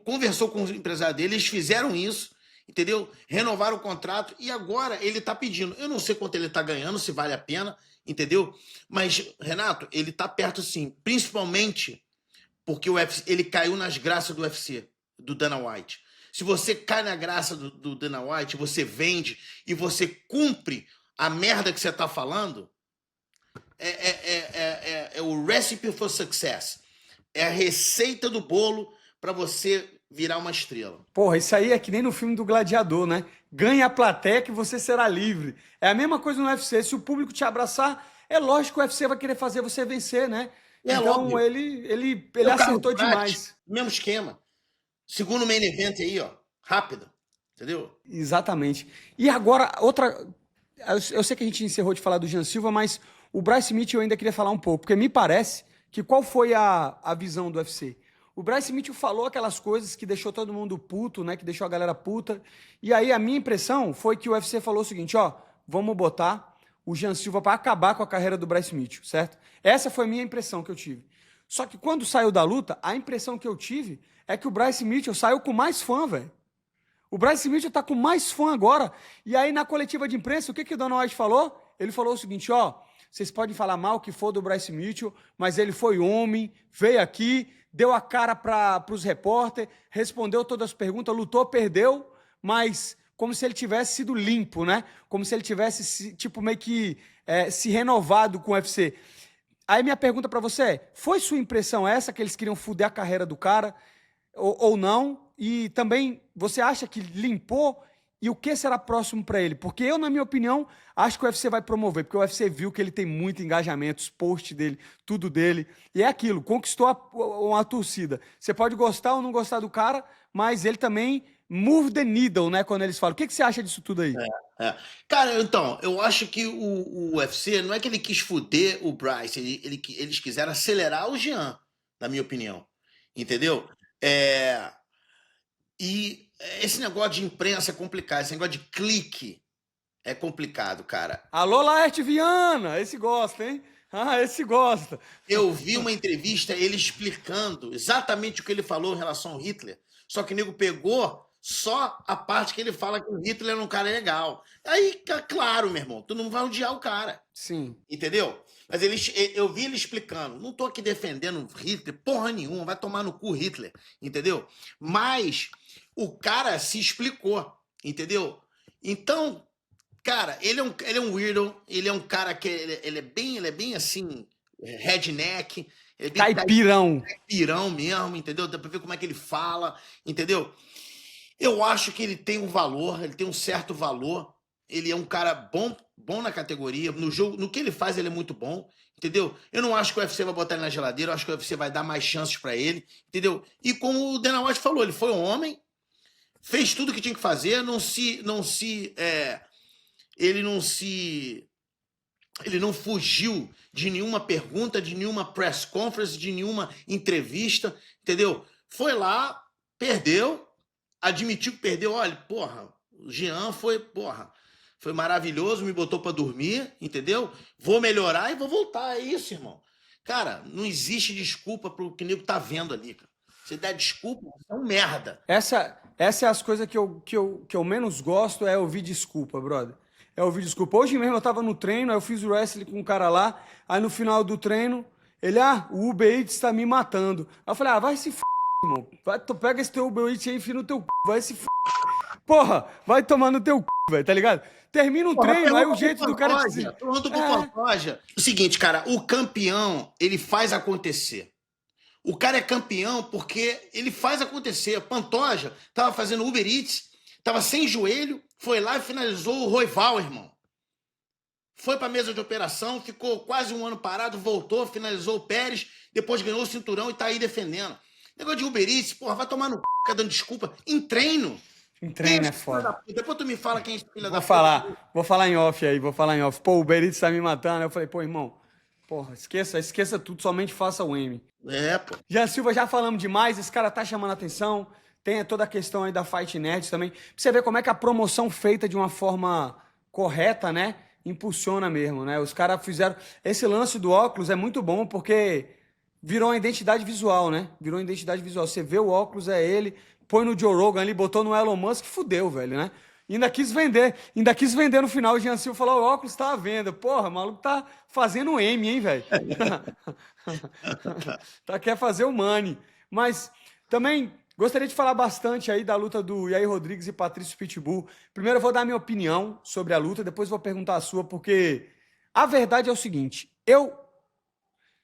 conversou com o empresário dele, eles fizeram isso. entendeu? Renovaram o contrato e agora ele tá pedindo. Eu não sei quanto ele tá ganhando, se vale a pena, entendeu? Mas, Renato, ele tá perto sim, principalmente porque o UFC, ele caiu nas graças do UFC, do Dana White. Se você cai na graça do Dana White, você vende e você cumpre a merda que você tá falando, é o recipe for success. É a receita do bolo para você virar uma estrela. Porra, isso aí é que nem no filme do Gladiador, né? Ganhe a plateia que você será livre. É a mesma coisa no UFC. Se o público te abraçar, é lógico que o UFC vai querer fazer você vencer, né? Então óbvio. ele acertou demais. Mesmo esquema. Segundo main event aí, ó. Rápido. Entendeu? Exatamente. E agora, outra. Eu sei que a gente encerrou de falar do Jean Silva, mas o Bryce Mitchell eu ainda queria falar um pouco, porque me parece que qual foi a visão do UFC? O Bryce Mitchell falou aquelas coisas que deixou todo mundo puto, né? Que deixou a galera puta. E aí a minha impressão foi que o UFC falou o seguinte, ó, vamos botar o Jean Silva para acabar com a carreira do Bryce Mitchell, certo? Essa foi a minha impressão que eu tive. Só que quando saiu da luta, a impressão que eu tive é que o Bryce Mitchell saiu com mais fã, velho. O Bryce Mitchell tá com mais fã agora. E aí, na coletiva de imprensa, o que o Dana White falou? Ele falou o seguinte, ó, vocês podem falar mal o que for do Bryce Mitchell, mas ele foi homem, veio aqui, deu a cara para os repórteres, respondeu todas as perguntas, lutou, perdeu, mas como se ele tivesse sido limpo, né? Como se ele tivesse, tipo, meio que se renovado com o UFC. Aí minha pergunta para você é, foi sua impressão essa, que eles queriam fuder a carreira do cara, ou não? E também, você acha que limpou? E o que será próximo para ele? Porque eu, na minha opinião, acho que o UFC vai promover, porque o UFC viu que ele tem muito engajamento, os posts dele, tudo dele. E é aquilo, conquistou uma torcida. Você pode gostar ou não gostar do cara, mas ele também move the needle, né? Quando eles falam. O que você acha disso tudo aí? Cara, então, eu acho que o UFC, não é que ele quis fuder o Bryce, eles quiseram acelerar o Jean, na minha opinião. Entendeu? E esse negócio de imprensa é complicado, esse negócio de clique é complicado, cara. Alô, Laerte Viana! Esse gosta, hein? Ah, esse gosta. Eu vi uma entrevista, ele explicando exatamente o que ele falou em relação ao Hitler, só que o nego pegou só a parte que ele fala que o Hitler era um cara legal. Aí, claro, meu irmão, tu não vai odiar o cara. Sim. Entendeu? Mas eu vi ele explicando. Não tô aqui defendendo Hitler, porra nenhuma, vai tomar no cu Hitler, entendeu? Mas o cara se explicou, entendeu? Então, cara, ele é um weirdo, ele é um cara que ele é bem assim, redneck. Ele é bem caipirão. Caipirão mesmo, entendeu? Dá pra ver como é que ele fala, entendeu? Eu acho que ele tem um valor, ele tem um certo valor. Ele é um cara bom na categoria. No jogo, no que ele faz, ele é muito bom, entendeu? Eu não acho que o UFC vai botar ele na geladeira, eu acho que o UFC vai dar mais chances pra ele, entendeu? E como o Dana White falou, ele foi um homem, fez tudo que tinha que fazer, ele não fugiu de nenhuma pergunta, de nenhuma press conference, de nenhuma entrevista, entendeu? Foi lá, perdeu, admitiu que perdeu, olha, porra, o Jean foi maravilhoso, me botou pra dormir, entendeu? Vou melhorar e vou voltar, é isso, irmão. Cara, não existe desculpa pro que o nego tá vendo ali, cara. Se der desculpa, é um merda. Essa é as coisas que eu menos gosto, é ouvir desculpa, brother. É ouvir desculpa. Hoje mesmo eu tava no treino, aí eu fiz o wrestling com um cara lá, aí no final do treino, ele, o Uber Eats tá me matando. Aí eu falei, vai se f***, irmão. Tu pega esse teu Uber Eats aí e enfia no teu c***, vai se f***. Porra, vai tomar no teu c***, velho, tá ligado? Termina um treino, aí o jeito do cara... Pronto pro Pantoja. O seguinte, cara, o campeão, ele faz acontecer. O cara é campeão porque ele faz acontecer. Pantoja tava fazendo Uber Eats, tava sem joelho, foi lá e finalizou o Royval, irmão. Foi pra mesa de operação, ficou quase um ano parado, voltou, finalizou o Pérez, depois ganhou o cinturão e tá aí defendendo. Negócio de Uber Eats, porra, vai tomar no c... fica dando desculpa. Em treino. Em treino é foda. Depois tu me fala quem é esse filho da puta. Vou falar em off aí, Pô, o Uber Eats tá me matando. Eu falei, pô, irmão, porra, esqueça tudo, somente faça o M. Pô. Jean Silva, já falamos demais, esse cara tá chamando a atenção. Tem toda a questão aí da Fight Nerd também. Pra você ver como é que a promoção feita de uma forma correta, né? Impulsiona mesmo, né? Os caras fizeram... Esse lance do óculos é muito bom porque virou uma identidade visual, né? Virou uma identidade visual. Você vê o óculos, é ele, põe no Joe Rogan ali, botou no Elon Musk, fudeu, velho, né? Ainda quis vender no final. O Jean Silva falou, o óculos tá à venda. Porra, o maluco tá fazendo um M, hein, velho? Quer fazer o money. Mas também gostaria de falar bastante aí da luta do Yair Rodrigues e Patrício Pitbull. Primeiro eu vou dar minha opinião sobre a luta, depois vou perguntar a sua, porque a verdade é o seguinte, eu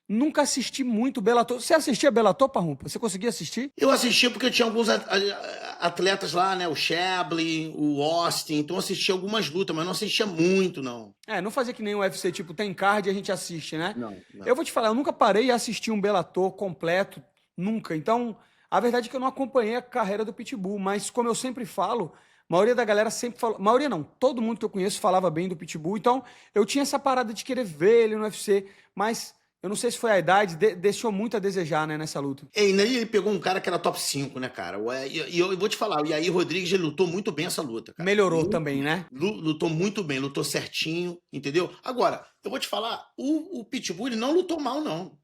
nunca assisti muito Bellator. Você assistia Bellator, Parrumpa? Você conseguia assistir? Eu assisti porque tinha alguns atletas lá, né? O Shabley, o Austin. Então eu assisti algumas lutas, mas não assistia muito, não. Não fazia que nem o UFC, tipo, tem card e a gente assiste, né? Não. Eu vou te falar, eu nunca parei e assisti um Bellator completo, nunca. Então, a verdade é que eu não acompanhei a carreira do Pitbull, mas como eu sempre falo, a maioria da galera sempre falou, maioria não, todo mundo que eu conheço falava bem do Pitbull, então eu tinha essa parada de querer ver ele no UFC, mas eu não sei se foi a idade, deixou muito a desejar, né, nessa luta. E aí ele pegou um cara que era top 5, né, cara? E eu vou te falar, o Yair Rodrigues, ele lutou muito bem essa luta, cara. Melhorou também, né? Lutou muito bem, lutou certinho, entendeu? Agora, eu vou te falar, o Pitbull, ele não lutou mal, não.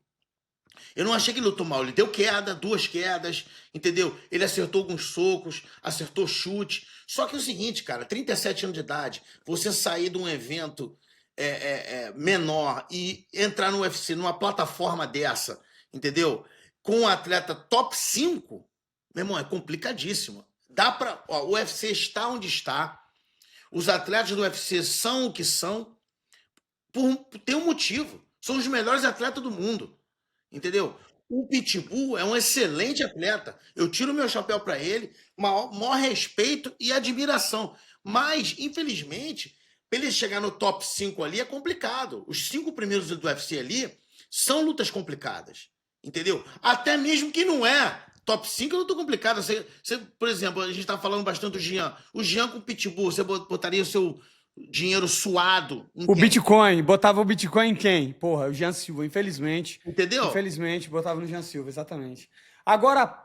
Eu não achei que ele lutou mal, ele deu queda, 2 quedas, entendeu? Ele acertou alguns socos, acertou chute. Só que é o seguinte, cara, 37 anos de idade, você sair de um evento menor e entrar no UFC, numa plataforma dessa, entendeu? Com um atleta top 5, meu irmão, é complicadíssimo. O UFC está onde está, os atletas do UFC são o que são, tem um motivo. São os melhores atletas do mundo. Entendeu? O Pitbull é um excelente atleta. Eu tiro meu chapéu para ele, maior respeito e admiração. Mas, infelizmente, para ele chegar no top 5 ali é complicado. Os 5 primeiros do UFC ali são lutas complicadas. Entendeu? Até mesmo que não é top 5 é luta complicada. Por exemplo, a gente está falando bastante do Jean. O Jean com o Pitbull, você botaria o seu dinheiro suado. O Bitcoin, botava o Bitcoin em quem? Porra, o Jean Silva, infelizmente. Entendeu? Infelizmente, botava no Jean Silva, exatamente. Agora,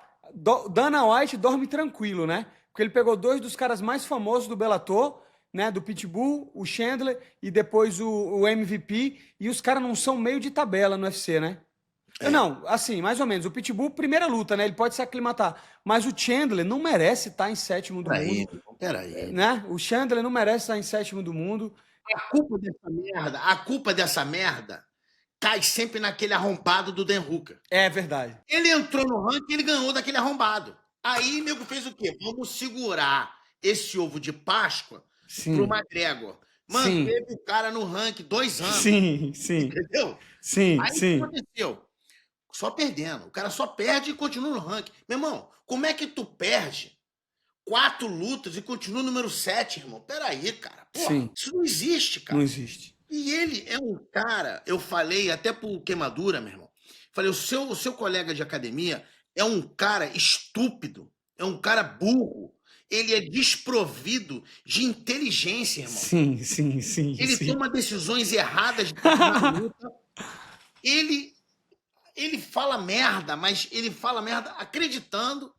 Dana White dorme tranquilo, né? Porque ele pegou 2 dos caras mais famosos do Bellator, né? Do Pitbull, o Chandler e depois o MVP. E os caras não são meio de tabela no UFC, né? Não, assim, mais ou menos. O Pitbull, primeira luta, né? Ele pode se aclimatar. Mas o Chandler não merece estar em 7º do mundo. Peraí. Né? O Chandler não merece estar em 7º do mundo. A culpa dessa merda cai sempre naquele arrombado do Dan Hooker. É verdade. Ele entrou no ranking e ele ganhou daquele arrombado. Aí o nego fez o quê? Vamos segurar esse ovo de Páscoa pro McGregor. Manteve o cara no ranking 2 anos. Sim. Entendeu? Sim, Aí o que aconteceu? Só perdendo. O cara só perde e continua no ranking. Meu irmão, como é que tu perde 4 lutas e continua número 7, irmão? Peraí, cara. Porra, isso não existe, cara. Não existe. E ele é um cara, eu falei até pro Queimadura, meu irmão. Falei, o seu colega de academia é um cara estúpido, é um cara burro. Ele é desprovido de inteligência, irmão. Sim. Ele toma decisões erradas na luta. Ele fala merda, mas ele fala merda acreditando.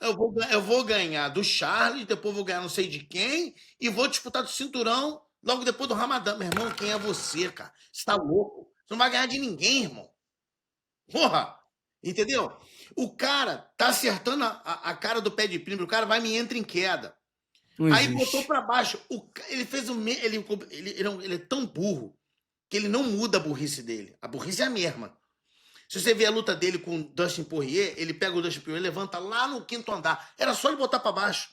Eu vou ganhar do Charles, depois vou ganhar não sei de quem, e vou disputar do cinturão logo depois do Ramadã. Meu irmão, quem é você, cara? Você tá louco? Você não vai ganhar de ninguém, irmão. Porra! Entendeu? O cara tá acertando a cara do pé de primo, o cara vai e me entra em queda. Aí botou pra baixo. Ele fez ele é tão burro que ele não muda a burrice dele. A burrice é a mesma. Se você vê a luta dele com o Dustin Poirier, ele pega o Dustin Poirier e levanta lá no 5º andar. Era só ele botar para baixo.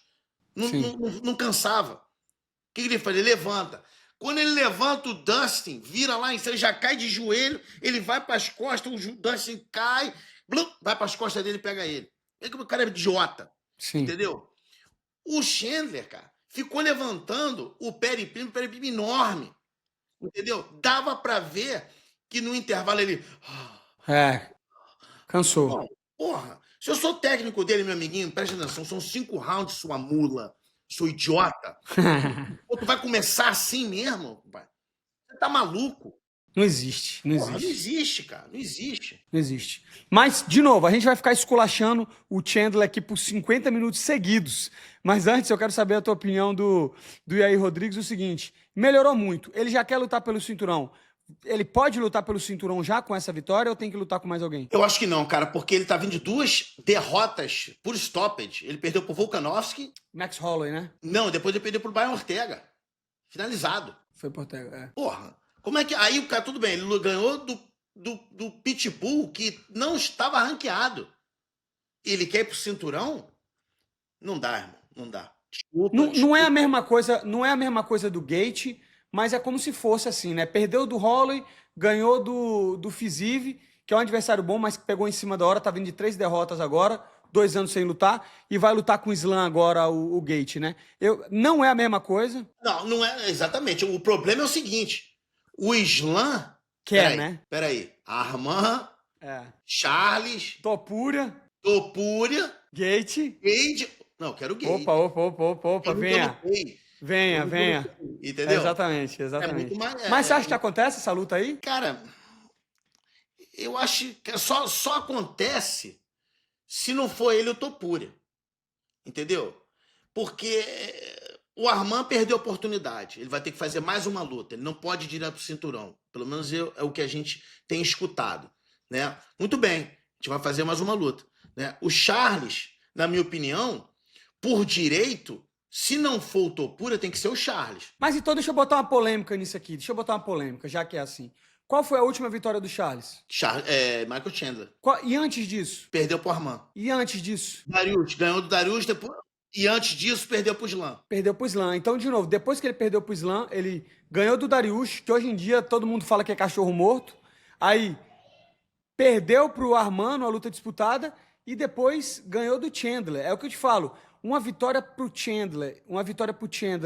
Não cansava. O que ele faz? Ele levanta. Quando ele levanta, o Dustin vira lá em cima, ele já cai de joelho, ele vai para as costas, o Dustin cai, vai para as costas dele e pega ele. O cara é idiota. Entendeu? O Chandler, cara, ficou levantando o periprimo enorme. Entendeu? Dava para ver que no intervalo ele... cansou. Porra, se eu sou técnico dele, meu amiguinho, presta atenção, são 5 rounds, sua mula, sua idiota. Pô, tu vai começar assim mesmo, pai? Você tá maluco? Não existe. Porra, não existe, cara, não existe. Não existe. Mas, de novo, a gente vai ficar esculachando o Chandler aqui por 50 minutos seguidos. Mas antes, eu quero saber a tua opinião do Yair Rodrigues, o seguinte, melhorou muito, ele já quer lutar pelo cinturão. Ele pode lutar pelo cinturão já com essa vitória ou tem que lutar com mais alguém? Eu acho que não, cara, porque ele tá vindo de 2 derrotas por stoppage. Ele perdeu pro Volkanovski. Max Holloway, né? Não, depois ele perdeu pro Brian Ortega. Finalizado. Foi pro Ortega, é. Porra, como é que... Aí o cara, tudo bem, ele ganhou do Pitbull, que não estava ranqueado. Ele quer ir pro cinturão? Não dá, irmão, não dá. Desculpa. Não é a mesma coisa, não é a mesma coisa do Gate, mas é como se fosse assim, né? Perdeu do Holloway, ganhou do Fiziev, que é um adversário bom, mas que pegou em cima da hora, tá vindo de 3 derrotas agora, 2 anos sem lutar, e vai lutar com o Islam agora, o Gate, né? Não é a mesma coisa. Não é, exatamente. O problema é o seguinte, o Islam... Quer, né? Peraí, Arman, Charles... Topuria, Gate... Não, quero Gate. Opa, venha. Entendeu? Exatamente. Mas você acha que acontece essa luta aí? Cara, eu acho que só acontece se não for ele o Topuria. Entendeu? Porque o Arman perdeu a oportunidade. Ele vai ter que fazer mais uma luta. Ele não pode ir direto pro cinturão. Pelo menos é o que a gente tem escutado, né? Muito bem, a gente vai fazer mais uma luta, né? O Charles, na minha opinião, por direito, se não for o Topuria, tem que ser o Charles. Mas então deixa eu botar uma polêmica nisso aqui. Já que é assim. Qual foi a última vitória do Charles? Michael Chandler. E antes disso? Perdeu pro Arman. E antes disso? Dariush, ganhou do Dariush, depois... E antes disso, perdeu pro Islam. Perdeu pro Islam. Então, de novo, depois que ele perdeu pro Islam, ele ganhou do Dariush, que hoje em dia todo mundo fala que é cachorro morto. Aí, perdeu pro Arman numa luta disputada e depois ganhou do Chandler. É o que eu te falo. Uma vitória pro Chandler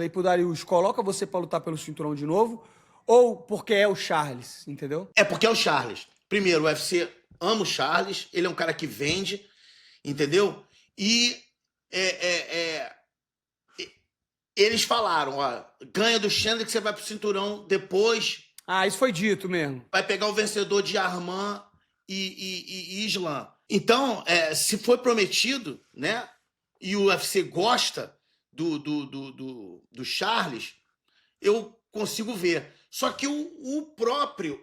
e pro Dariush coloca você pra lutar pelo cinturão de novo, ou porque é o Charles, entendeu? É porque é o Charles. Primeiro, o UFC ama o Charles, ele é um cara que vende, entendeu? E eles falaram, ó, ganha do Chandler que você vai pro cinturão depois. Ah, isso foi dito mesmo. Vai pegar o vencedor de Arman e Islam. Então, se foi prometido, né? E o UFC gosta do Charles, eu consigo ver. Só que o próprio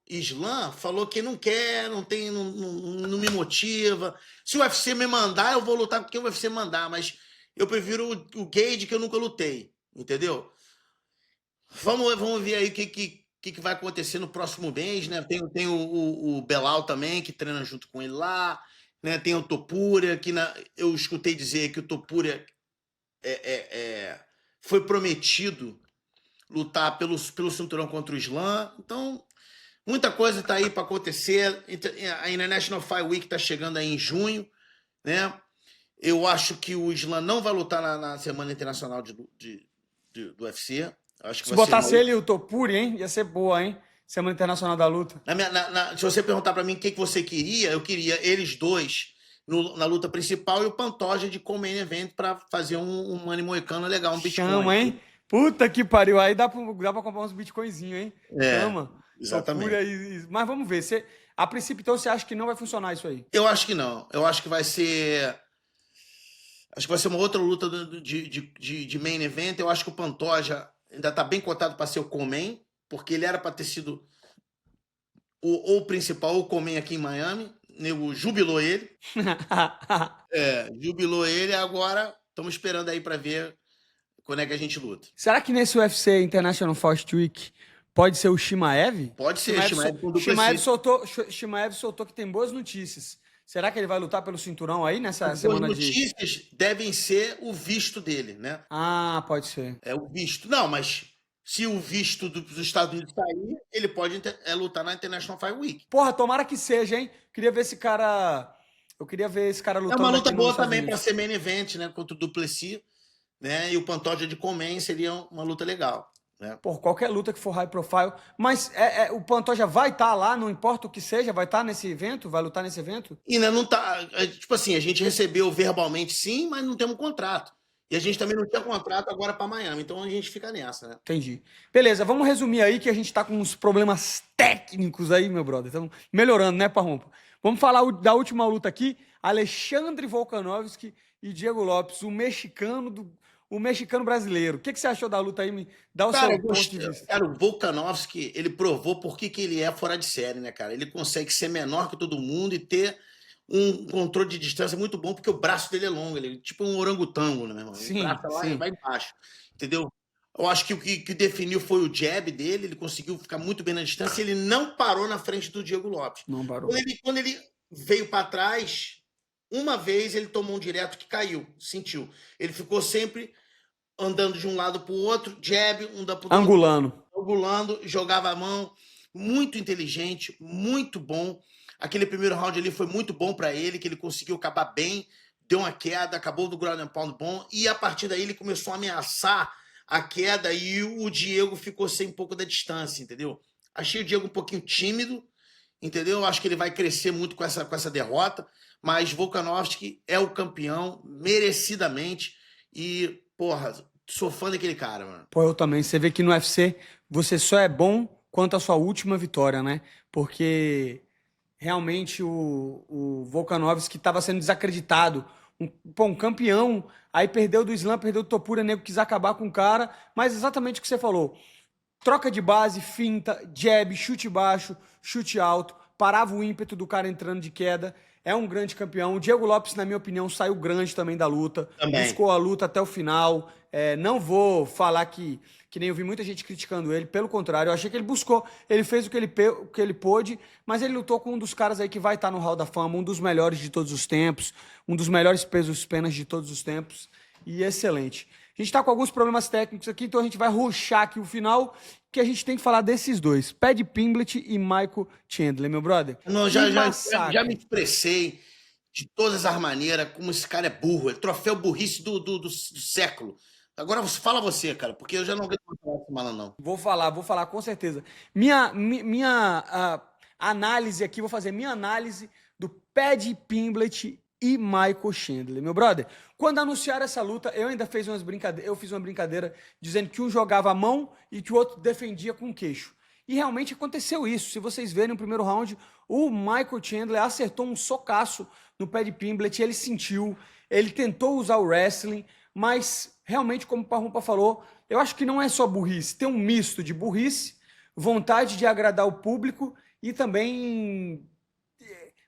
Islam falou que não quer, não me motiva. Se o UFC me mandar, eu vou lutar com quem o UFC mandar, mas eu prefiro o Gage, que eu nunca lutei, entendeu? Vamos ver aí o que vai acontecer no próximo mês, né? Tem o Belal também, que treina junto com ele lá, né? Tem o Topuria, que eu escutei dizer que o Topuria foi prometido lutar pelo cinturão contra o Islam. Então, muita coisa está aí para acontecer. A International Fight Week está chegando aí em junho, né? Eu acho que o Islam não vai lutar na Semana Internacional do UFC. Acho que se botasse ele e o Topuria, hein? Ia ser boa, hein? Semana Internacional da Luta. Se você perguntar para mim o que você queria, eu queria eles dois na luta principal e o Pantoja de co-main event para fazer um money moicano legal, um Bitcoin. Chama, hein? Puta que pariu. Aí dá pra comprar uns bitcoinzinhos, hein? Chama. Exatamente. Mas vamos ver. A princípio, então, você acha que não vai funcionar isso aí? Eu acho que não. Eu acho que vai ser... Acho que vai ser uma outra luta de main event. Eu acho que o Pantoja ainda tá bem cotado para ser o co-main, porque ele era para ter sido o principal, o co-main aqui em Miami. O nego jubilou ele. Jubilou ele. Agora estamos esperando aí para ver quando é que a gente luta. Será que nesse UFC International Fight Week pode ser o Shimaev? Pode ser. Shimaev soltou que tem boas notícias. Será que ele vai lutar pelo cinturão aí nessa semana de... As notícias devem ser o visto dele, né? Ah, pode ser. É o visto. Não, mas se o visto dos Estados Unidos sair, ele pode lutar na International Fight Week. Porra, tomara que seja, hein? Eu queria ver esse cara lutando. É uma luta boa também para ser main event, né? Contra o Duplessis, né? E o Pantoja de co-main seria uma luta legal. Né? Por qualquer luta que for high profile. Mas o Pantoja vai estar lá, não importa o que seja, vai estar nesse evento? Vai lutar nesse evento? E não tá. Tipo assim, a gente recebeu verbalmente sim, mas não temos contrato. E a gente também não tinha contrato agora para Miami. Então a gente fica nessa, né? Entendi. Beleza, vamos resumir aí que a gente tá com uns problemas técnicos aí, meu brother. Estamos melhorando, né, Parrompa? Vamos falar da última luta aqui. Alexandre Volkanovski e Diego Lopes, o o mexicano brasileiro. O que você achou da luta aí? Me dá o Cara, seu ponto de vista. Cara, o Volkanovski, ele provou por que ele é fora de série, né, cara? Ele consegue ser menor que todo mundo e ter um controle de distância muito bom, porque o braço dele é longo, ele é tipo um orangotango, né, meu irmão? O Sim, braço lá sim. vai embaixo, entendeu? Eu acho que o que definiu foi o jab dele, ele conseguiu ficar muito bem na distância, ele não parou na frente do Diego Lopes. Não parou. Quando ele veio para trás, uma vez ele tomou um direto que caiu, sentiu. Ele ficou sempre andando de um lado para o outro, jab, um da pro Angulando. Angulando, jogava a mão, muito inteligente, muito bom. Aquele primeiro round ali foi muito bom para ele, que ele conseguiu acabar bem, deu uma queda, acabou do ground and pound bom, e a partir daí ele começou a ameaçar a queda e o Diego ficou sem um pouco da distância, entendeu? Achei o Diego um pouquinho tímido, entendeu? Acho que ele vai crescer muito com essa derrota, mas Volkanovski é o campeão, merecidamente, e, porra, sou fã daquele cara, mano. Pô, eu também. Você vê que no UFC você só é bom quanto a sua última vitória, né? Porque realmente o Volkanovski estava sendo desacreditado. Um campeão, aí perdeu do Islam, perdeu do Topuria, nego quis acabar com o cara, mas exatamente o que você falou. Troca de base, finta, jab, chute baixo, chute alto, parava o ímpeto do cara entrando de queda. É um grande campeão. O Diego Lopes, na minha opinião, saiu grande também da luta. Também. Buscou a luta até o final. Não vou falar que nem eu vi muita gente criticando ele. Pelo contrário, eu achei que ele buscou. Ele fez o que ele pôde, mas ele lutou com um dos caras aí que vai estar no Hall da Fama, um dos melhores de todos os tempos, um dos melhores pesos-penas de todos os tempos. E excelente. A gente está com alguns problemas técnicos aqui, então a gente vai rushar aqui o final, que a gente tem que falar desses dois, Paddy Pimblett e Michael Chandler, meu brother. Não, já me expressei de todas as maneiras como esse cara é burro, é troféu burrice do século. Agora fala você, cara, porque eu já não aguento mais falar desse malandro, não. Vou falar com certeza. Análise aqui, vou fazer minha análise do Paddy Pimblett e Michael Chandler. Meu brother, quando anunciaram essa luta, eu ainda fiz uma brincadeira dizendo que um jogava a mão e que o outro defendia com o queixo. E realmente aconteceu isso. Se vocês verem no primeiro round, o Michael Chandler acertou um socaço no Paddy Pimblett, ele sentiu, ele tentou usar o wrestling, mas realmente, como o Parrumpa falou, eu acho que não é só burrice, tem um misto de burrice, vontade de agradar o público e também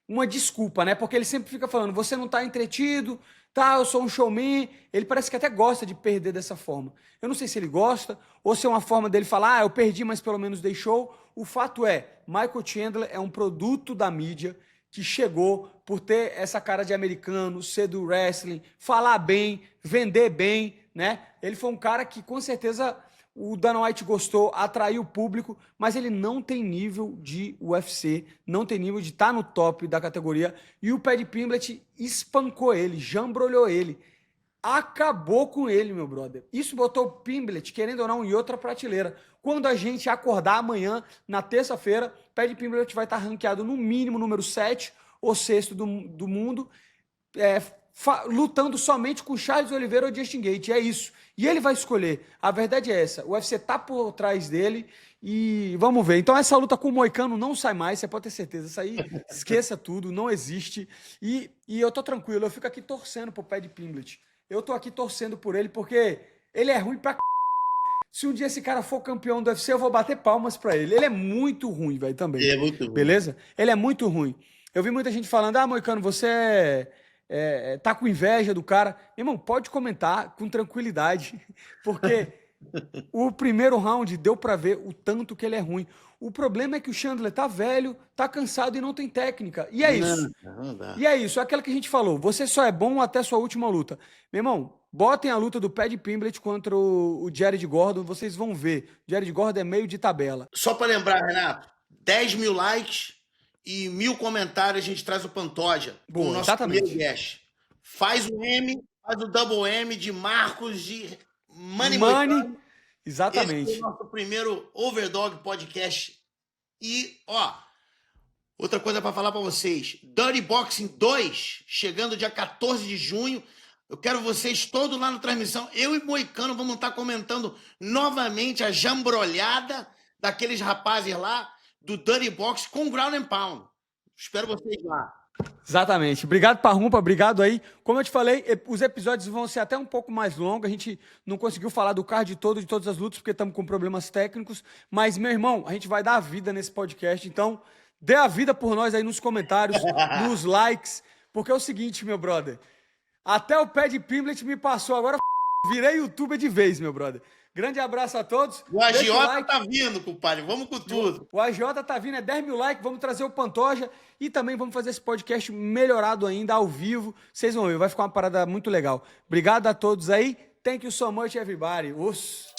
uma desculpa, né? Porque ele sempre fica falando, você não tá entretido, tá, eu sou um showman. Ele parece que até gosta de perder dessa forma. Eu não sei se ele gosta, ou se é uma forma dele falar, eu perdi, mas pelo menos dei show. O fato é, Michael Chandler é um produto da mídia que chegou por ter essa cara de americano, ser do wrestling, falar bem, vender bem, né? Ele foi um cara que, com certeza, o Dana White gostou, atraiu o público, mas ele não tem nível de UFC, não tem nível de estar no top da categoria. E o Paddy Pimblett espancou ele, jambrolhou ele, acabou com ele, meu brother. Isso botou o Pimblett, querendo ou não, em outra prateleira. Quando a gente acordar amanhã, na terça-feira, Paddy Pimblett vai estar ranqueado no mínimo número 7 ou 6º do mundo, lutando somente com Charles Oliveira ou Justin Gaethje, é isso. E ele vai escolher. A verdade é essa, o UFC tá por trás dele e vamos ver. Então essa luta com o Moicano não sai mais, você pode ter certeza. Isso aí, esqueça tudo, não existe. E eu tô tranquilo, eu fico aqui torcendo pro Paddy Pimblett. Eu tô aqui torcendo por ele porque ele é ruim pra c... Se um dia esse cara for campeão do UFC, eu vou bater palmas pra ele. Ele é muito ruim, velho, também. Ele é muito ruim. Beleza? Ele é muito ruim. Eu vi muita gente falando, Moicano, você tá com inveja do cara. Irmão, pode comentar com tranquilidade, porque o primeiro round deu pra ver o tanto que ele é ruim. O problema é que o Chandler tá velho, tá cansado e não tem técnica. E é isso. Não dá. E é isso, é aquela que a gente falou. Você só é bom até sua última luta. Meu irmão, botem a luta do Paddy Pimblett contra o Jared Gordon, vocês vão ver. O Jared Gordon é meio de tabela. Só para lembrar, Renato, 10 mil likes e 1000 comentários, a gente traz o Pantoja com o nosso primeiro guest. Faz o M, faz o double M de Marcos de Money. Exatamente. Esse é o nosso primeiro Overdog Podcast. E, outra coisa para falar para vocês. Dirty Boxing 2, chegando dia 14 de junho. Eu quero vocês todos lá na transmissão. Eu e Moicano vamos estar comentando novamente a jambrolhada daqueles rapazes lá do Dirty Box com Ground and Pound. Espero vocês lá. Exatamente. Obrigado, Parrumpa. Obrigado aí. Como eu te falei, os episódios vão ser até um pouco mais longos. A gente não conseguiu falar do card todo, de todas as lutas, porque estamos com problemas técnicos. Mas, meu irmão, a gente vai dar a vida nesse podcast. Então, dê a vida por nós aí nos comentários, nos likes. Porque é o seguinte, meu brother. Até o pé de Pimblet me passou. Agora virei youtuber de vez, meu brother. Grande abraço a todos. O agiota tá vindo, compadre. Vamos com tudo. O agiota tá vindo, é 10 mil likes. Vamos trazer o Pantoja e também vamos fazer esse podcast melhorado ainda, ao vivo. Vocês vão ver, vai ficar uma parada muito legal. Obrigado a todos aí. Thank you so much, everybody. Os